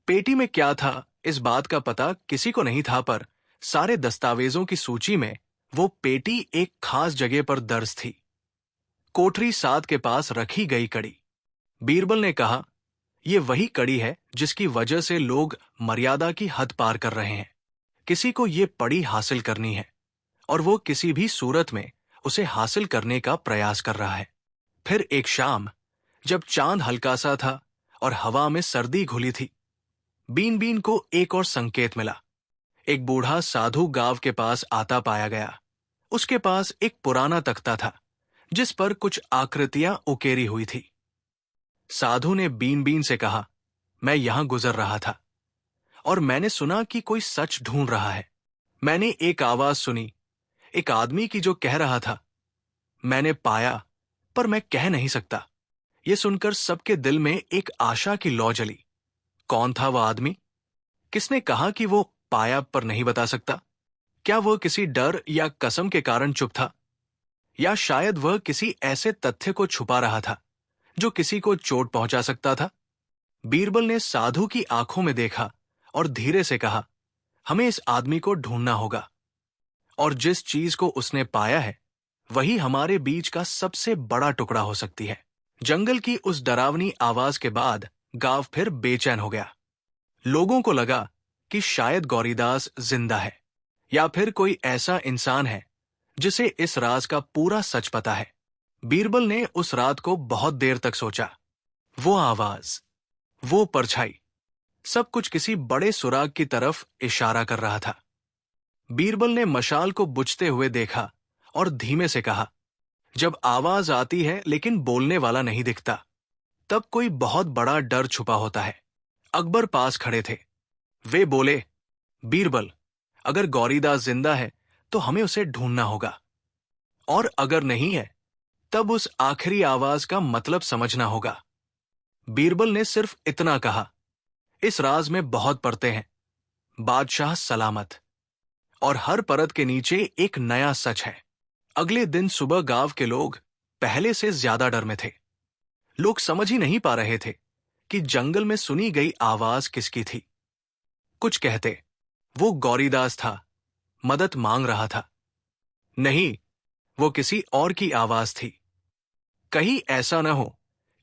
पेटी में क्या था, इस बात का पता किसी को नहीं था, पर सारे दस्तावेजों की सूची में वो पेटी एक खास जगह पर दर्ज थी। कोठरी 7 के पास रखी गई कड़ी। बीरबल ने कहा, यह वही कड़ी है जिसकी वजह से लोग मर्यादा की हद पार कर रहे हैं। किसी को ये पड़ी हासिल करनी है, और वो किसी भी सूरत में उसे हासिल करने का प्रयास कर रहा है। फिर एक शाम, जब चांद हल्का सा था और हवा में सर्दी घुली थी, बीन बीन को एक और संकेत मिला। एक बूढ़ा साधु गांव के पास आता पाया गया। उसके पास एक पुराना तख्ता था, जिस पर कुछ आकृतियां उकेरी हुई थी। साधु ने बीन बीन से कहा, मैं यहां गुजर रहा था और मैंने सुना कि कोई सच ढूंढ रहा है। मैंने एक आवाज सुनी, एक आदमी की, जो कह रहा था, मैंने पाया, पर मैं कह नहीं सकता। यह सुनकर सबके दिल में एक आशा की लौ जली। कौन था वह आदमी? किसने कहा कि वो पाया पर नहीं बता सकता? क्या वह किसी डर या कसम के कारण चुप था, या शायद वह किसी ऐसे तथ्य को छुपा रहा था जो किसी को चोट पहुंचा सकता था? बीरबल ने साधु की आंखों में देखा और धीरे से कहा, हमें इस आदमी को ढूंढना होगा, और जिस चीज को उसने पाया है वही हमारे बीच का सबसे बड़ा टुकड़ा हो सकती है। जंगल की उस डरावनी आवाज के बाद गांव फिर बेचैन हो गया। लोगों को लगा कि शायद गौरीदास जिंदा है, या फिर कोई ऐसा इंसान है जिसे इस राज का पूरा सच पता है। बीरबल ने उस रात को बहुत देर तक सोचा। वो आवाज, वो परछाई, सब कुछ किसी बड़े सुराग की तरफ इशारा कर रहा था। बीरबल ने मशाल को बुझते हुए देखा और धीमे से कहा, जब आवाज आती है लेकिन बोलने वाला नहीं दिखता, तब कोई बहुत बड़ा डर छुपा होता है। अकबर पास खड़े थे। वे बोले, बीरबल, अगर गौरीदास जिंदा है तो हमें उसे ढूंढना होगा, और अगर नहीं है तब उस आखिरी आवाज का मतलब समझना होगा। बीरबल ने सिर्फ इतना कहा, इस राज में बहुत परतें हैं, बादशाह सलामत, और हर परत के नीचे एक नया सच है। अगले दिन सुबह गांव के लोग पहले से ज्यादा डर में थे। लोग समझ ही नहीं पा रहे थे कि जंगल में सुनी गई आवाज किसकी थी। कुछ कहते वो गौरीदास था, मदद मांग रहा था। नहीं, वो किसी और की आवाज थी। कहीं ऐसा न हो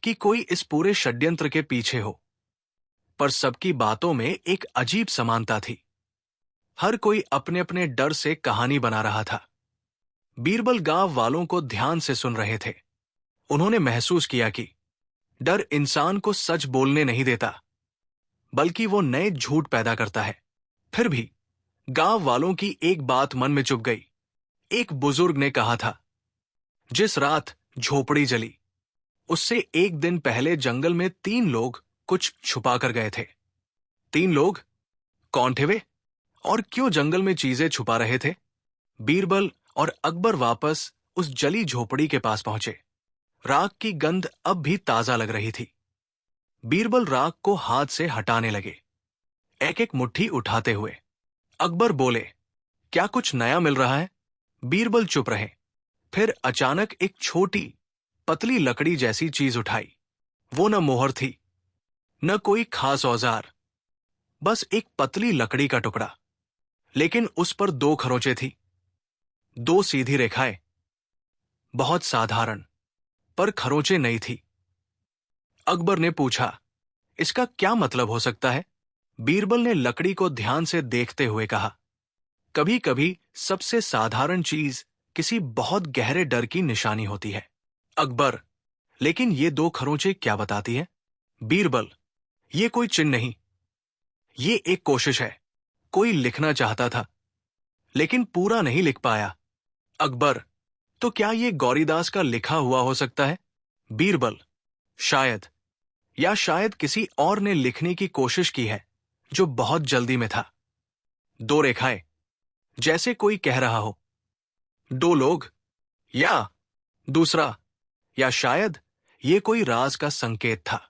कि कोई इस पूरे षड्यंत्र के पीछे हो। पर सबकी बातों में एक अजीब समानता थी। हर कोई अपने अपने डर से कहानी बना रहा था। बीरबल गांव वालों को ध्यान से सुन रहे थे। उन्होंने महसूस किया कि डर इंसान को सच बोलने नहीं देता, बल्कि वो नए झूठ पैदा करता है। फिर भी गांव वालों की एक बात मन में चुभ गई। एक बुजुर्ग ने कहा था, जिस रात झोपड़ी जली, उससे एक दिन पहले जंगल में 3 लोग कुछ छुपा कर गए थे। 3 लोग? कौन थे वे, और क्यों जंगल में चीजें छुपा रहे थे? बीरबल और अकबर वापस उस जली झोपड़ी के पास पहुंचे। राख की गंध अब भी ताजा लग रही थी। बीरबल राख को हाथ से हटाने लगे, एक एक मुट्ठी उठाते हुए। अकबर बोले, क्या कुछ नया मिल रहा है? बीरबल चुप रहे। फिर अचानक एक छोटी पतली लकड़ी जैसी चीज उठाई। वो न मोहर थी, न कोई खास औजार, बस एक पतली लकड़ी का टुकड़ा। लेकिन उस पर 2 खरोंचे थी, 2 सीधी रेखाएं। बहुत साधारण, पर खरोंचे नहीं थी। अकबर ने पूछा, इसका क्या मतलब हो सकता है? बीरबल ने लकड़ी को ध्यान से देखते हुए कहा, कभी कभी सबसे साधारण चीज किसी बहुत गहरे डर की निशानी होती है। अकबर, लेकिन ये 2 खरोंचे क्या बताती है? बीरबल, ये कोई चिन्ह नहीं, ये एक कोशिश है। कोई लिखना चाहता था, लेकिन पूरा नहीं लिख पाया। अकबर, तो क्या ये गौरीदास का लिखा हुआ हो सकता है? बीरबल, शायद, या शायद किसी और ने लिखने की कोशिश की है जो बहुत जल्दी में था। 2 रेखाएं, जैसे कोई कह रहा हो, 2 लोग, या दूसरा, या शायद ये कोई राज का संकेत था।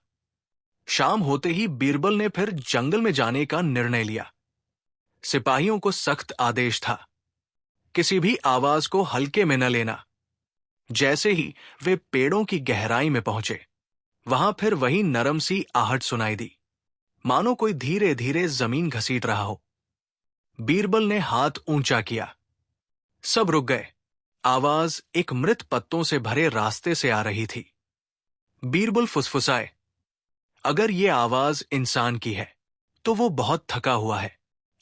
शाम होते ही बीरबल ने फिर जंगल में जाने का निर्णय लिया। सिपाहियों को सख्त आदेश था, किसी भी आवाज को हल्के में न लेना। जैसे ही वे पेड़ों की गहराई में पहुंचे, वहां फिर वही नरम सी आहट सुनाई दी, मानो कोई धीरे धीरे जमीन घसीट रहा हो। बीरबल ने हाथ ऊंचा किया। सब रुक गए। आवाज एक मृत पत्तों से भरे रास्ते से आ रही थी। बीरबल फुसफुसाए, अगर ये आवाज इंसान की है, तो वो बहुत थका हुआ है।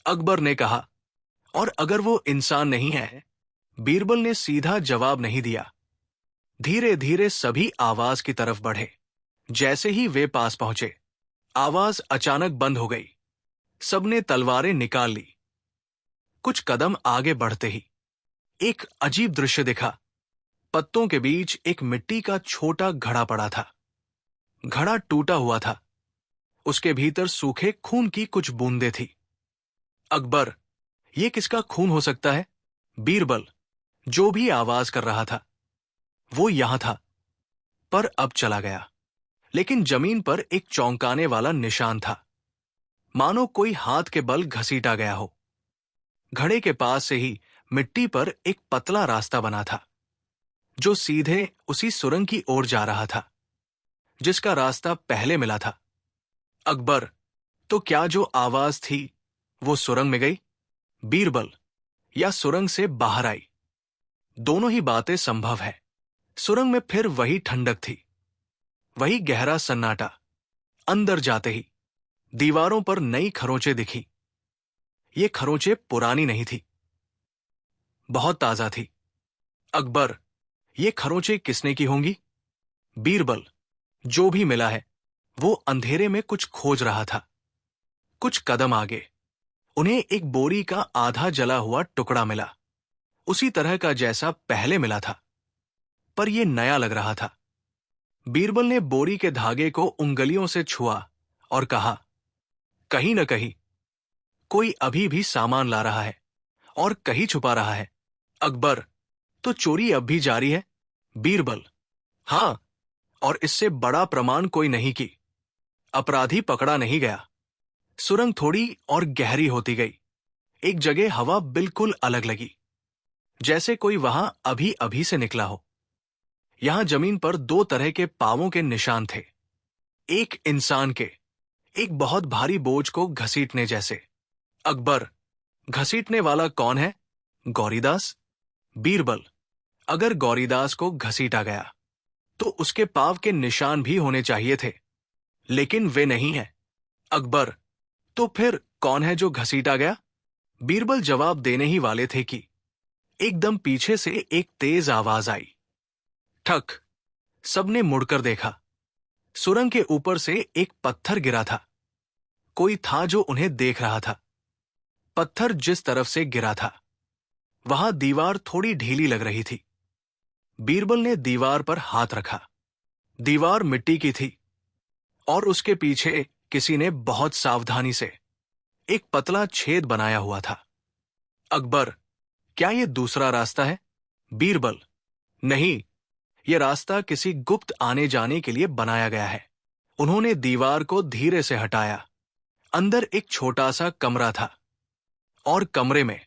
अकबर ने कहा, और अगर वो इंसान नहीं है? बीरबल ने सीधा जवाब नहीं दिया। धीरे धीरे सभी आवाज की तरफ बढ़े। जैसे ही वे पास पहुंचे, आवाज अचानक बंद हो गई। सबने तलवारें निकाल ली। कुछ कदम आगे बढ़ते ही एक अजीब दृश्य दिखा। पत्तों के बीच एक मिट्टी का छोटा घड़ा पड़ा था। घड़ा टूटा हुआ था, उसके भीतर सूखे खून की कुछ बूंदें थी। अकबर, ये किसका खून हो सकता है? बीरबल, जो भी आवाज कर रहा था, वो यहां था, पर अब चला गया। लेकिन जमीन पर एक चौंकाने वाला निशान था, मानो कोई हाथ के बल घसीटा गया हो। घड़े के पास से ही मिट्टी पर एक पतला रास्ता बना था, जो सीधे उसी सुरंग की ओर जा रहा था, जिसका रास्ता पहले मिला था। अकबर, तो क्या जो आवाज थी वो सुरंग में गई? बीरबल, या सुरंग से बाहर आई? दोनों ही बातें संभव है। सुरंग में फिर वही ठंडक थी, वही गहरा सन्नाटा। अंदर जाते ही दीवारों पर नई खरोंचें दिखी। ये खरोंचें पुरानी नहीं थी, बहुत ताजा थी। अकबर, ये खरोंचें किसने की होंगी? बीरबल, जो भी मिला है, वो अंधेरे में कुछ खोज रहा था। कुछ कदम आगे उन्हें एक बोरी का आधा जला हुआ टुकड़ा मिला, उसी तरह का जैसा पहले मिला था, पर यह नया लग रहा था। बीरबल ने बोरी के धागे को उंगलियों से छुआ और कहा, कहीं न कहीं कोई अभी भी सामान ला रहा है और कहीं छुपा रहा है। अकबर, तो चोरी अब भी जारी है? बीरबल, हां, और इससे बड़ा प्रमाण कोई नहीं की। अपराधी पकड़ा नहीं गया। सुरंग थोड़ी और गहरी होती गई। एक जगह हवा बिल्कुल अलग लगी, जैसे कोई वहां अभी अभी से निकला हो। यहां जमीन पर 2 तरह के पांवों के निशान थे, एक इंसान के, एक बहुत भारी बोझ को घसीटने जैसे। अकबर, घसीटने वाला कौन है? गौरीदास? बीरबल, अगर गौरीदास को घसीटा गया तो उसके पांव के निशान भी होने चाहिए थे, लेकिन वे नहीं हैं। अकबर, तो फिर कौन है जो घसीटा गया? बीरबल जवाब देने ही वाले थे कि एकदम पीछे से एक तेज आवाज आई। ठक। सबने मुड़कर देखा। सुरंग के ऊपर से एक पत्थर गिरा था। कोई था जो उन्हें देख रहा था। पत्थर जिस तरफ से गिरा था वहां दीवार थोड़ी ढीली लग रही थी। बीरबल ने दीवार पर हाथ रखा। दीवार मिट्टी की थी और उसके पीछे किसी ने बहुत सावधानी से एक पतला छेद बनाया हुआ था। अकबर, क्या यह दूसरा रास्ता है? बीरबल, नहीं, यह रास्ता किसी गुप्त आने जाने के लिए बनाया गया है। उन्होंने दीवार को धीरे से हटाया। अंदर एक छोटा सा कमरा था और कमरे में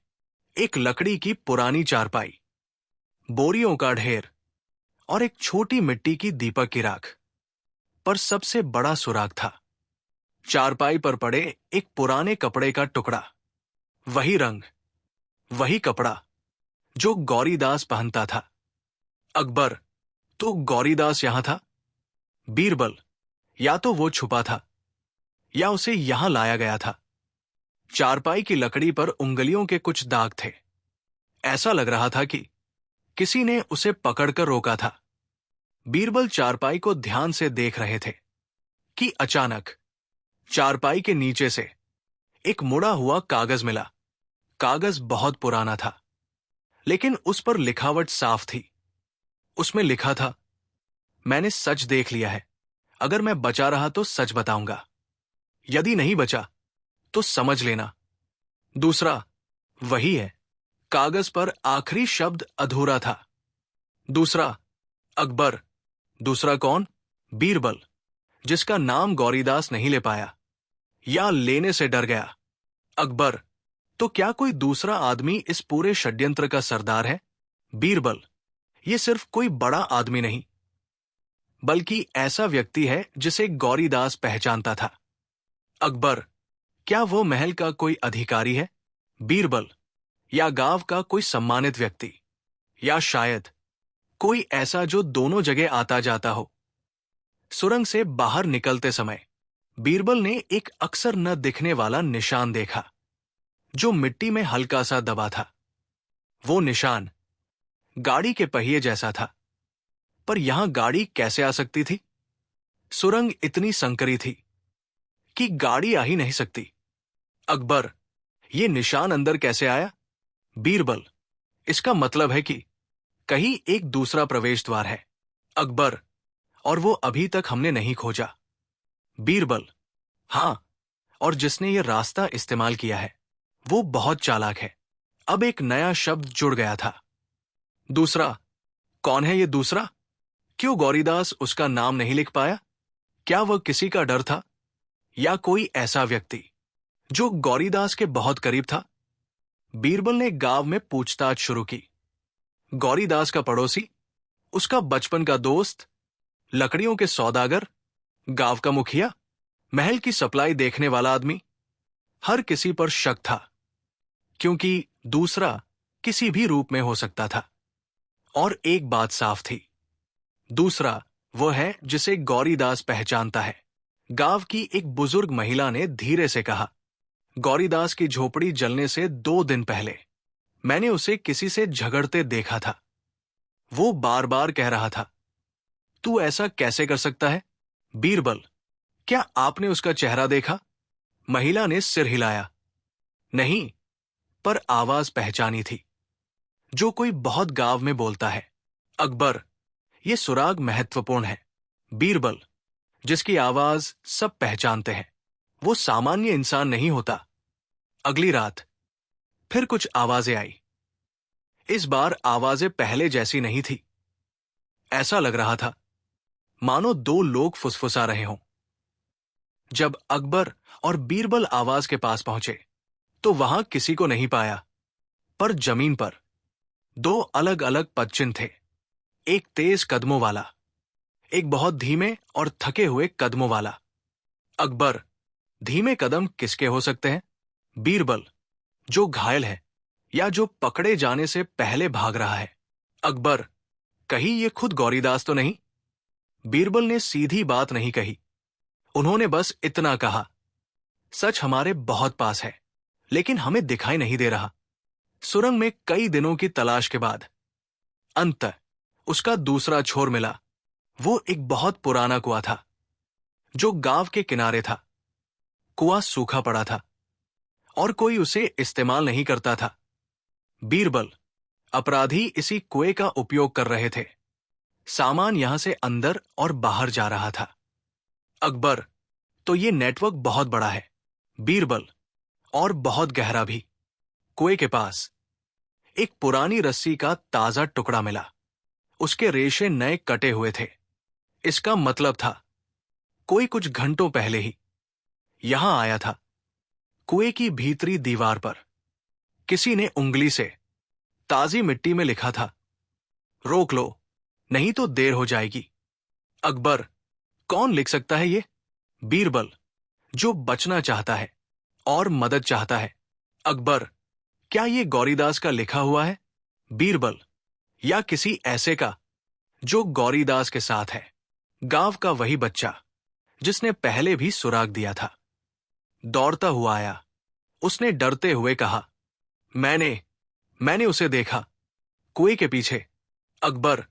एक लकड़ी की पुरानी चारपाई, बोरियों का ढेर और एक छोटी मिट्टी की दीपक की राख। पर सबसे बड़ा सुराग था चारपाई पर पड़े एक पुराने कपड़े का टुकड़ा। वही रंग, वही कपड़ा जो गौरीदास पहनता था। अकबर, तो गौरीदास यहां था? बीरबल, या तो वो छुपा था या उसे यहां लाया गया था। चारपाई की लकड़ी पर उंगलियों के कुछ दाग थे। ऐसा लग रहा था कि किसी ने उसे पकड़कर रोका था। बीरबल चारपाई को ध्यान से देख रहे थे कि अचानक चारपाई के नीचे से एक मुड़ा हुआ कागज मिला। कागज बहुत पुराना था, लेकिन उस पर लिखावट साफ थी। उसमें लिखा था, मैंने सच देख लिया है। अगर मैं बचा रहा तो सच बताऊंगा, यदि नहीं बचा तो समझ लेना। दूसरा वही है। कागज पर आखिरी शब्द अधूरा था। दूसरा, अकबर। दूसरा कौन? बीरबल, जिसका नाम गौरीदास नहीं ले पाया या लेने से डर गया। अकबर, तो क्या कोई दूसरा आदमी इस पूरे षड्यंत्र का सरदार है? बीरबल, यह सिर्फ कोई बड़ा आदमी नहीं, बल्कि ऐसा व्यक्ति है जिसे गौरीदास पहचानता था। अकबर, क्या वो महल का कोई अधिकारी है? बीरबल, या गांव का कोई सम्मानित व्यक्ति, या शायद कोई ऐसा जो दोनों जगह आता जाता हो। सुरंग से बाहर निकलते समय बीरबल ने एक अक्सर न दिखने वाला निशान देखा जो मिट्टी में हल्का सा दबा था। वो निशान गाड़ी के पहिए जैसा था। पर यहां गाड़ी कैसे आ सकती थी? सुरंग इतनी संकरी थी कि गाड़ी आ ही नहीं सकती। अकबर, ये निशान अंदर कैसे आया? बीरबल, इसका मतलब है कि कहीं एक दूसरा प्रवेश द्वार है। अकबर, और वो अभी तक हमने नहीं खोजा। बीरबल, हां, और जिसने ये रास्ता इस्तेमाल किया है वो बहुत चालाक है। अब एक नया शब्द जुड़ गया था। दूसरा, कौन है ये दूसरा? क्यों गौरीदास उसका नाम नहीं लिख पाया? क्या वह किसी का डर था या कोई ऐसा व्यक्ति जो गौरीदास के बहुत करीब था? बीरबल ने गांव में पूछताछ शुरू की। गौरीदास का पड़ोसी, उसका बचपन का दोस्त, लकड़ियों के सौदागर, गांव का मुखिया, महल की सप्लाई देखने वाला आदमी, हर किसी पर शक था, क्योंकि दूसरा किसी भी रूप में हो सकता था। और एक बात साफ थी, दूसरा वो है जिसे गौरीदास पहचानता है। गांव की एक बुजुर्ग महिला ने धीरे से कहा, गौरीदास की झोपड़ी जलने से 2 दिन पहले मैंने उसे किसी से झगड़ते देखा था। वो बार बार कह रहा था, तू ऐसा कैसे कर सकता है? बीरबल, क्या आपने उसका चेहरा देखा? महिला ने सिर हिलाया। नहीं, पर आवाज पहचानी थी, जो कोई बहुत गांव में बोलता है। अकबर, यह सुराग महत्वपूर्ण है। बीरबल, जिसकी आवाज सब पहचानते हैं वो सामान्य इंसान नहीं होता। अगली रात फिर कुछ आवाजें आई। इस बार आवाजें पहले जैसी नहीं थी। ऐसा लग रहा था मानो 2 लोग फुसफुसा रहे हों। जब अकबर और बीरबल आवाज के पास पहुंचे तो वहां किसी को नहीं पाया, पर जमीन पर 2 अलग अलग पदचिन्ह थे। एक तेज कदमों वाला, एक बहुत धीमे और थके हुए कदमों वाला। अकबर, धीमे कदम किसके हो सकते हैं? बीरबल, जो घायल है या जो पकड़े जाने से पहले भाग रहा है। अकबर, कहीं ये खुद गौरीदास तो नहीं? बीरबल ने सीधी बात नहीं कही। उन्होंने बस इतना कहा, सच हमारे बहुत पास है, लेकिन हमें दिखाई नहीं दे रहा। सुरंग में कई दिनों की तलाश के बाद अंततः उसका दूसरा छोर मिला। वो एक बहुत पुराना कुआं था, जो गांव के किनारे था। कुआं सूखा पड़ा था और कोई उसे इस्तेमाल नहीं करता था। बीरबल, अपराधी, इसी कुएं का उपयोग कर रहे थे। सामान यहां से अंदर और बाहर जा रहा था। अकबर, तो ये नेटवर्क बहुत बड़ा है। बीरबल, और बहुत गहरा भी। कुएं के पास एक पुरानी रस्सी का ताजा टुकड़ा मिला। उसके रेशे नए कटे हुए थे। इसका मतलब था कोई कुछ घंटों पहले ही यहां आया था। कुएं की भीतरी दीवार पर किसी ने उंगली से ताजी मिट्टी में लिखा था, रोक लो, नहीं तो देर हो जाएगी। अकबर, कौन लिख सकता है ये? बीरबल, जो बचना चाहता है और मदद चाहता है। अकबर, क्या ये गौरीदास का लिखा हुआ है? बीरबल, या किसी ऐसे का जो गौरीदास के साथ है। गांव का वही बच्चा जिसने पहले भी सुराग दिया था। दौड़ता हुआ आया। उसने डरते हुए कहा, मैंने उसे देखा, कुएं के पीछे। अकबर,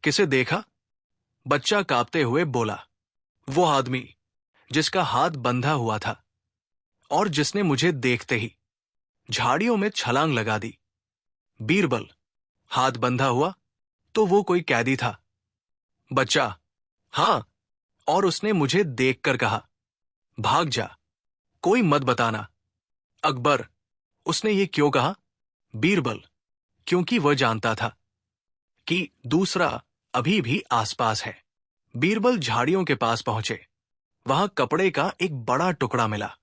किसे देखा? बच्चा कांपते हुए बोला, वो आदमी जिसका हाथ बंधा हुआ था और जिसने मुझे देखते ही झाड़ियों में छलांग लगा दी। बीरबल, हाथ बंधा हुआ तो वो कोई कैदी था? बच्चा, हां, और उसने मुझे देखकर कहा, भाग जा, कोई मत बताना। अकबर, उसने ये क्यों कहा? बीरबल, क्योंकि वह जानता था कि दूसरा अभी भी आसपास है। बीरबल झाड़ियों के पास पहुंचे। वहां कपड़े का एक बड़ा टुकड़ा मिला।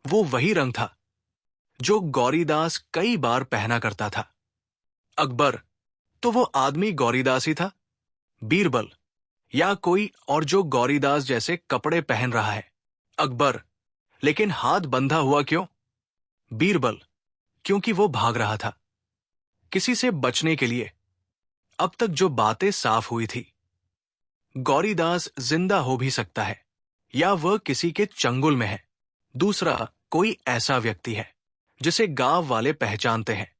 वो वही रंग था जो गौरीदास कई बार पहना करता था। अकबर, तो वो आदमी गौरीदास ही था? बीरबल, या कोई और जो गौरीदास जैसे कपड़े पहन रहा है। अकबर, लेकिन हाथ बंधा हुआ क्यों? बीरबल, क्योंकि वो भाग रहा था, किसी से बचने के लिए। अब तक जो बातें साफ हुई थी, गौरीदास जिंदा हो भी सकता है, या वह किसी के चंगुल में है। दूसरा कोई ऐसा व्यक्ति है जिसे गांव वाले पहचानते हैं।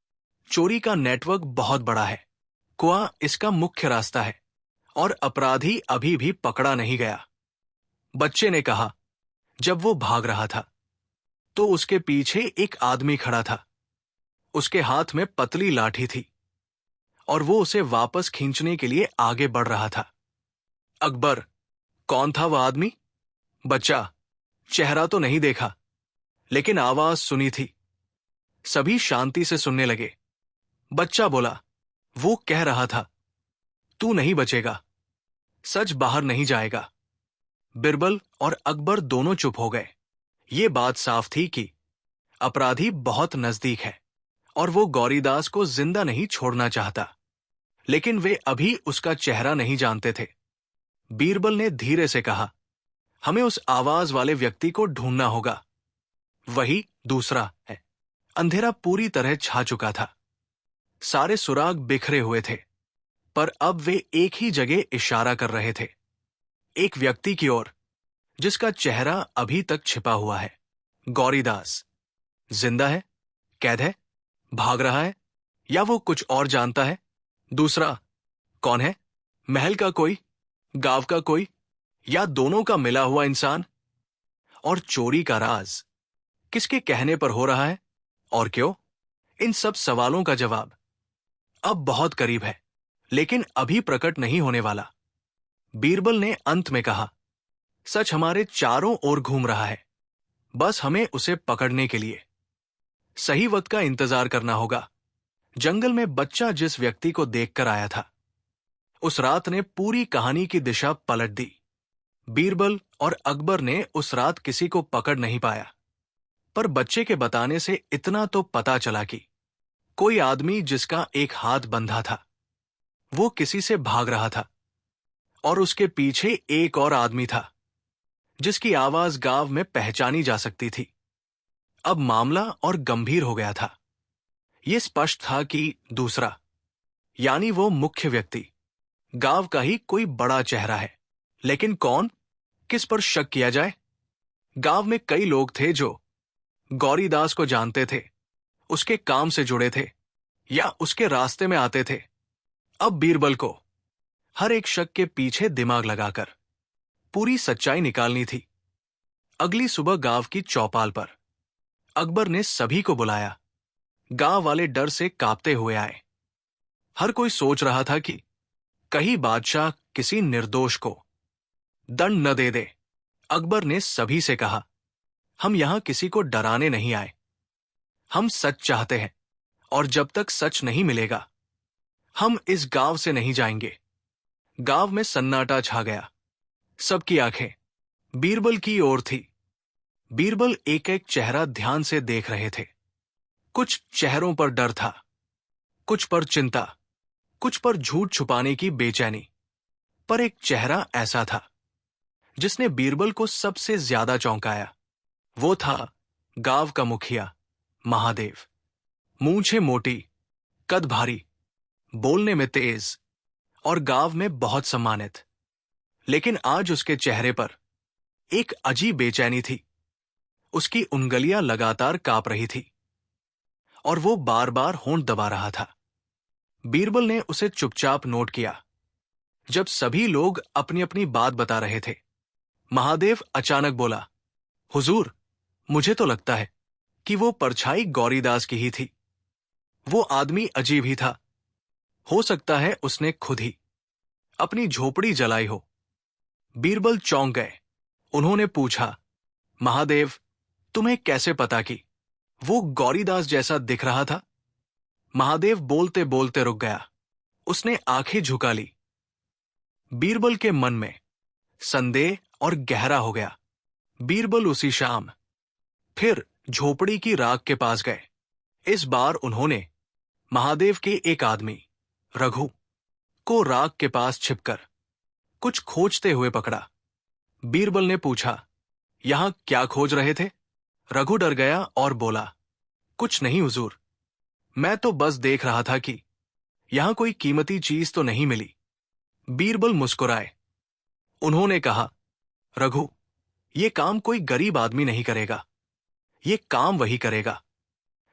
चोरी का नेटवर्क बहुत बड़ा है। कुआं इसका मुख्य रास्ता है और अपराधी अभी भी पकड़ा नहीं गया। बच्चे ने कहा, जब वो भाग रहा था तो उसके पीछे एक आदमी खड़ा था। उसके हाथ में पतली लाठी थी और वो उसे वापस खींचने के लिए आगे बढ़ रहा था। अकबर, कौन था वह आदमी? बच्चा, चेहरा तो नहीं देखा, लेकिन आवाज सुनी थी। सभी शांति से सुनने लगे। बच्चा बोला, वो कह रहा था, तू नहीं बचेगा, सच बाहर नहीं जाएगा। बिरबल और अकबर दोनों चुप हो गए। ये बात साफ थी कि अपराधी बहुत नजदीक है और वो गौरीदास को जिंदा नहीं छोड़ना चाहता, लेकिन वे अभी उसका चेहरा नहीं जानते थे। बीरबल ने धीरे से कहा, हमें उस आवाज वाले व्यक्ति को ढूंढना होगा। वही दूसरा है। अंधेरा पूरी तरह छा चुका था। सारे सुराग बिखरे हुए थे, पर अब वे एक ही जगह इशारा कर रहे थे, एक व्यक्ति की ओर जिसका चेहरा अभी तक छिपा हुआ है। गौरीदास जिंदा है, कैद है, भाग रहा है, या वो कुछ और जानता है? दूसरा कौन है? महल का कोई, गांव का कोई, या दोनों का मिला हुआ इंसान? और चोरी का राज किसके कहने पर हो रहा है और क्यों? इन सब सवालों का जवाब अब बहुत करीब है, लेकिन अभी प्रकट नहीं होने वाला। बीरबल ने अंत में कहा, सच हमारे चारों ओर घूम रहा है, बस हमें उसे पकड़ने के लिए सही वक्त का इंतजार करना होगा। जंगल में बच्चा जिस व्यक्ति को देखकर आया था, उस रात ने पूरी कहानी की दिशा पलट दी। बीरबल और अकबर ने उस रात किसी को पकड़ नहीं पाया, पर बच्चे के बताने से इतना तो पता चला कि कोई आदमी जिसका एक हाथ बंधा था, वो किसी से भाग रहा था, और उसके पीछे एक और आदमी था जिसकी आवाज गांव में पहचानी जा सकती थी। अब मामला और गंभीर हो गया था। यह स्पष्ट था कि दूसरा, यानी वो मुख्य व्यक्ति, गांव का ही कोई बड़ा चेहरा है। लेकिन कौन? किस पर शक किया जाए? गांव में कई लोग थे जो गौरीदास को जानते थे, उसके काम से जुड़े थे या उसके रास्ते में आते थे। अब बीरबल को हर एक शक के पीछे दिमाग लगाकर पूरी सच्चाई निकालनी थी। अगली सुबह गांव की चौपाल पर अकबर ने सभी को बुलाया। गांव वाले डर से कांपते हुए आए। हर कोई सोच रहा था कि कहीं बादशाह किसी निर्दोष को दंड न दे दे। अकबर ने सभी से कहा, हम यहां किसी को डराने नहीं आए, हम सच चाहते हैं, और जब तक सच नहीं मिलेगा हम इस गांव से नहीं जाएंगे। गांव में सन्नाटा छा गया। सबकी आंखें बीरबल की ओर थी। बीरबल एक एक चेहरा ध्यान से देख रहे थे। कुछ चेहरों पर डर था, कुछ पर चिंता, कुछ पर झूठ छुपाने की बेचैनी। पर एक चेहरा ऐसा था जिसने बीरबल को सबसे ज्यादा चौंकाया। वो था गांव का मुखिया महादेव। मूंछें मोटी, कद भारी, बोलने में तेज और गांव में बहुत सम्मानित। लेकिन आज उसके चेहरे पर एक अजीब बेचैनी थी। उसकी उंगलियां लगातार कांप रही थी और वो बार बार होंठ दबा रहा था। बीरबल ने उसे चुपचाप नोट किया। जब सभी लोग अपनी अपनी बात बता रहे थे, महादेव अचानक बोला, हुजूर, मुझे तो लगता है कि वो परछाई गौरीदास की ही थी। वो आदमी अजीब ही था। हो सकता है उसने खुद ही अपनी झोपड़ी जलाई हो। बीरबल चौंक गए। उन्होंने पूछा, महादेव, तुम्हें कैसे पता कि वो गौरीदास जैसा दिख रहा था? महादेव बोलते बोलते रुक गया। उसने आंखें झुका ली। बीरबल के मन में संदेह और गहरा हो गया। बीरबल उसी शाम फिर झोपड़ी की राख के पास गए। इस बार उन्होंने महादेव के एक आदमी रघु को राख के पास छिपकर कुछ खोजते हुए पकड़ा। बीरबल ने पूछा, यहां क्या खोज रहे थे? रघु डर गया और बोला, कुछ नहीं हुजूर, मैं तो बस देख रहा था कि यहां कोई कीमती चीज तो नहीं मिली। बीरबल मुस्कुराए। उन्होंने कहा, रघु, ये काम कोई गरीब आदमी नहीं करेगा। ये काम वही करेगा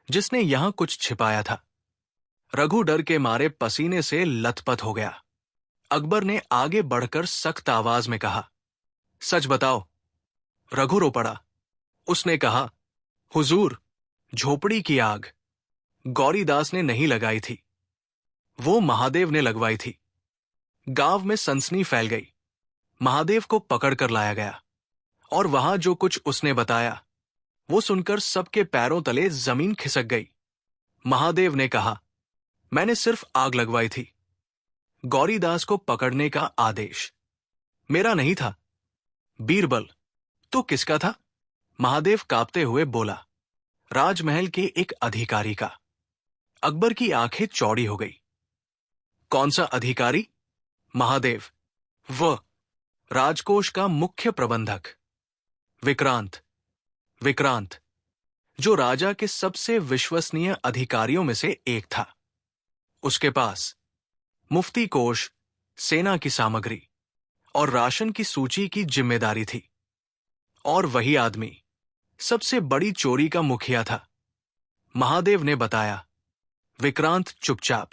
जिसने यहां कुछ छिपाया था। रघु डर के मारे पसीने से लथपथ हो गया। अकबर ने आगे बढ़कर सख्त आवाज में कहा, सच बताओ। रघु रो पड़ा। उसने कहा, हुजूर, झोपड़ी की आग गौरीदास ने नहीं लगाई थी, वो महादेव ने लगवाई थी। गांव में सनसनी फैल गई। महादेव को पकड़कर लाया गया और वहां जो कुछ उसने बताया वो सुनकर सबके पैरों तले जमीन खिसक गई। महादेव ने कहा, मैंने सिर्फ आग लगवाई थी। गौरीदास को पकड़ने का आदेश मेरा नहीं था। बीरबल, तो किसका था? महादेव कांपते हुए बोला, राजमहल के एक अधिकारी का। अकबर की आंखें चौड़ी हो गई। कौन सा अधिकारी? महादेव, वह राजकोष का मुख्य प्रबंधक विक्रांत। विक्रांत, जो राजा के सबसे विश्वसनीय अधिकारियों में से एक था। उसके पास मुफ्ती कोष, सेना की सामग्री और राशन की सूची की जिम्मेदारी थी। और वही आदमी सबसे बड़ी चोरी का मुखिया था। महादेव ने बताया। विक्रांत चुपचाप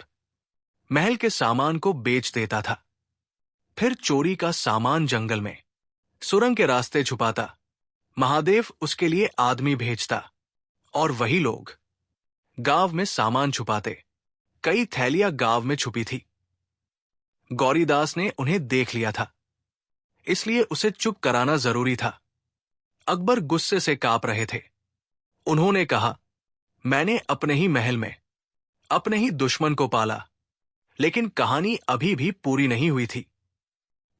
महल के सामान को बेच देता था, फिर चोरी का सामान जंगल में सुरंग के रास्ते छुपाता। महादेव उसके लिए आदमी भेजता और वही लोग गांव में सामान छुपाते। कई थैलियां गांव में छुपी थी। गौरीदास ने उन्हें देख लिया था, इसलिए उसे चुप कराना जरूरी था। अकबर गुस्से से कांप रहे थे। उन्होंने कहा, मैंने अपने ही महल में अपने ही दुश्मन को पाला, लेकिन कहानी अभी भी पूरी नहीं हुई थी,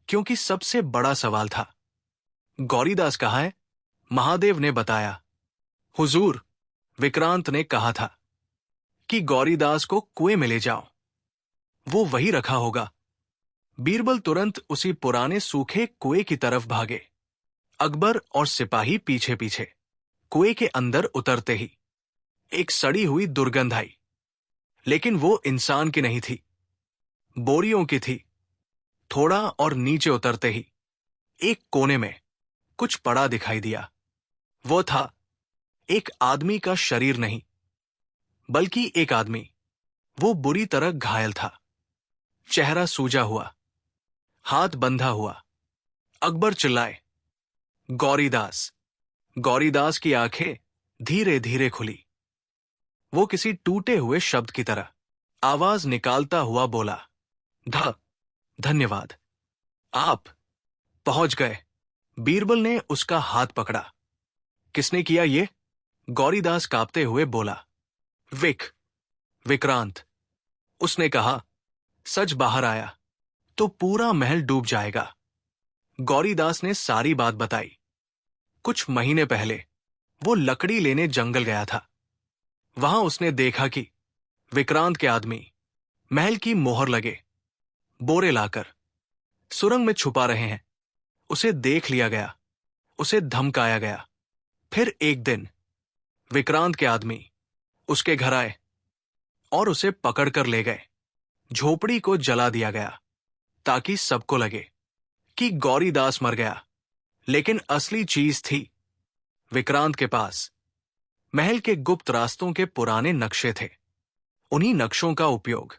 क्योंकि सबसे बड़ा सवाल था, गौरीदास कहाँ है? महादेव ने बताया, हुजूर, विक्रांत ने कहा था कि गौरीदास को कुएं में ले जाओ, वो वही रखा होगा। बीरबल तुरंत उसी पुराने सूखे कुएं की तरफ भागे। अकबर और सिपाही पीछे पीछे। कुएं के अंदर उतरते ही एक सड़ी हुई दुर्गंध आई, लेकिन वो इंसान की नहीं थी, बोरियों की थी। थोड़ा और नीचे उतरते ही एक कोने में कुछ पड़ा दिखाई दिया। वो था एक आदमी का शरीर नहीं, बल्कि एक आदमी। वो बुरी तरह घायल था, चेहरा सूजा हुआ, हाथ बंधा हुआ। अकबर चिल्लाए, गौरीदास। गौरीदास की आंखें धीरे धीरे खुली। वो किसी टूटे हुए शब्द की तरह आवाज निकालता हुआ बोला, धन्यवाद, आप पहुंच गए। बीरबल ने उसका हाथ पकड़ा। किसने किया ये? गौरीदास कांपते हुए बोला, विक्रांत। उसने कहा, सच बाहर आया तो पूरा महल डूब जाएगा। गौरीदास ने सारी बात बताई। कुछ महीने पहले वो लकड़ी लेने जंगल गया था। वहां उसने देखा कि विक्रांत के आदमी महल की मोहर लगे बोरे लाकर सुरंग में छुपा रहे हैं। उसे देख लिया गया, उसे धमकाया गया। फिर एक दिन विक्रांत के आदमी उसके घर आए और उसे पकड़कर ले गए। झोपड़ी को जला दिया गया ताकि सबको लगे कि गौरीदास मर गया। लेकिन असली चीज थी विक्रांत के पास। महल के गुप्त रास्तों के पुराने नक्शे थे। उन्हीं नक्शों का उपयोग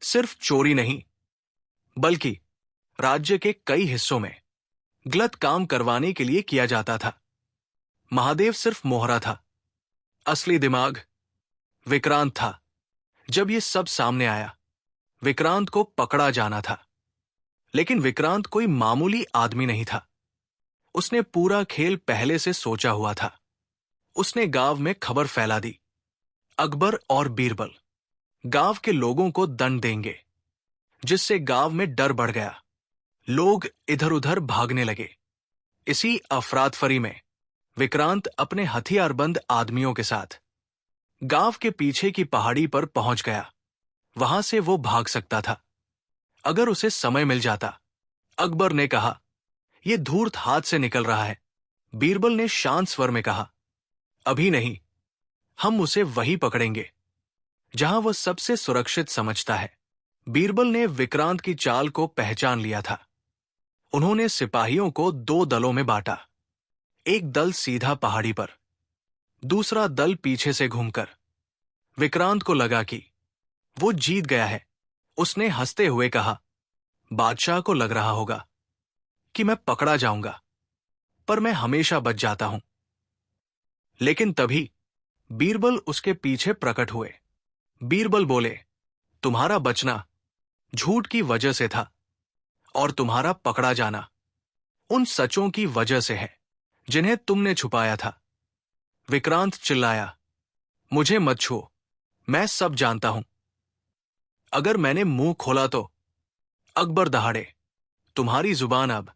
सिर्फ चोरी नहीं, बल्कि राज्य के कई हिस्सों में गलत काम करवाने के लिए किया जाता था। महादेव सिर्फ मोहरा था, असली दिमाग विक्रांत था। जब ये सब सामने आया, विक्रांत को पकड़ा जाना था। लेकिन विक्रांत कोई मामूली आदमी नहीं था। उसने पूरा खेल पहले से सोचा हुआ था। उसने गांव में खबर फैला दी, अकबर और बीरबल गांव के लोगों को दंड देंगे, जिससे गांव में डर बढ़ गया। लोग इधर उधर भागने लगे। इसी अफरातफरी में विक्रांत अपने हथियारबंद आदमियों के साथ गांव के पीछे की पहाड़ी पर पहुंच गया। वहां से वो भाग सकता था अगर उसे समय मिल जाता। अकबर ने कहा, यह धूर्त हाथ से निकल रहा है। बीरबल ने शांत स्वर में कहा, अभी नहीं, हम उसे वही पकड़ेंगे जहां वह सबसे सुरक्षित समझता है। बीरबल ने विक्रांत की चाल को पहचान लिया था। उन्होंने सिपाहियों को दो दलों में बांटा। एक दल सीधा पहाड़ी पर, दूसरा दल पीछे से घूमकर। विक्रांत को लगा कि वो जीत गया है। उसने हंसते हुए कहा, बादशाह को लग रहा होगा कि मैं पकड़ा जाऊंगा, पर मैं हमेशा बच जाता हूं। लेकिन तभी बीरबल उसके पीछे प्रकट हुए। बीरबल बोले, तुम्हारा बचना झूठ की वजह से था और तुम्हारा पकड़ा जाना उन सचों की वजह से है जिन्हें तुमने छुपाया था। विक्रांत चिल्लाया, मुझे मत छुओ, मैं सब जानता हूं। अगर मैंने मुंह खोला तो अकबर दहाड़े, तुम्हारी जुबान अब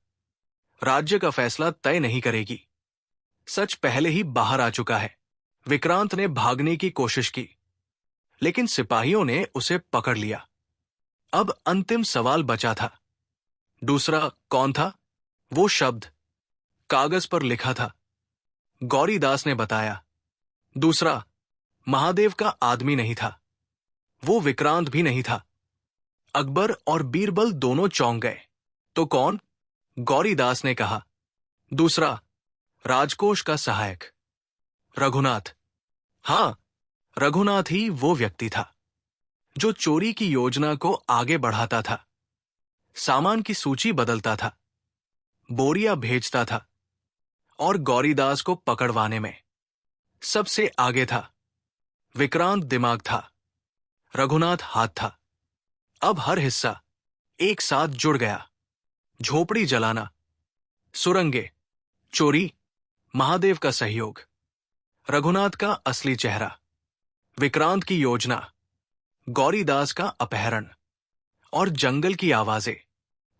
राज्य का फैसला तय नहीं करेगी। सच पहले ही बाहर आ चुका है। विक्रांत ने भागने की कोशिश की, लेकिन सिपाहियों ने उसे पकड़ लिया। अब अंतिम सवाल बचा था। दूसरा कौन था? वो शब्द कागज पर लिखा था। गौरीदास ने बताया, दूसरा महादेव का आदमी नहीं था, वो विक्रांत भी नहीं था। अकबर और बीरबल दोनों चौंक गए। तो कौन? गौरीदास ने कहा, दूसरा राजकोष का सहायक रघुनाथ। हां, रघुनाथ ही वो व्यक्ति था जो चोरी की योजना को आगे बढ़ाता था, सामान की सूची बदलता था, बोरियां भेजता था और गौरीदास को पकड़वाने में सबसे आगे था। विक्रांत दिमाग था, रघुनाथ हाथ था। अब हर हिस्सा एक साथ जुड़ गया। झोपड़ी जलाना, सुरंगे, चोरी, महादेव का सहयोग, रघुनाथ का असली चेहरा, विक्रांत की योजना, गौरीदास का अपहरण और जंगल की आवाजें,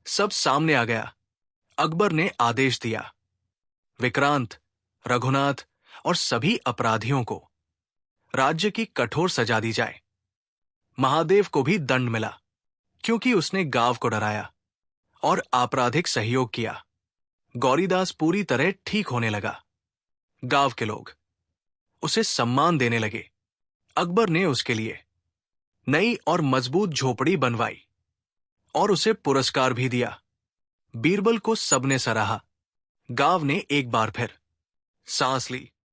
सब सामने आ गया। अकबर ने आदेश दिया, विक्रांत, रघुनाथ और सभी अपराधियों को राज्य की कठोर सजा दी जाए। महादेव को भी दंड मिला क्योंकि उसने गांव को डराया और आपराधिक सहयोग किया। गौरीदास पूरी तरह ठीक होने लगा। गांव के लोग उसे सम्मान देने लगे। अकबर ने उसके लिए नई और मजबूत झोपड़ी बनवाई और उसे पुरस्कार भी दिया। बीरबल को सबने सराहा। गांव ने एक बार फिर सांस ली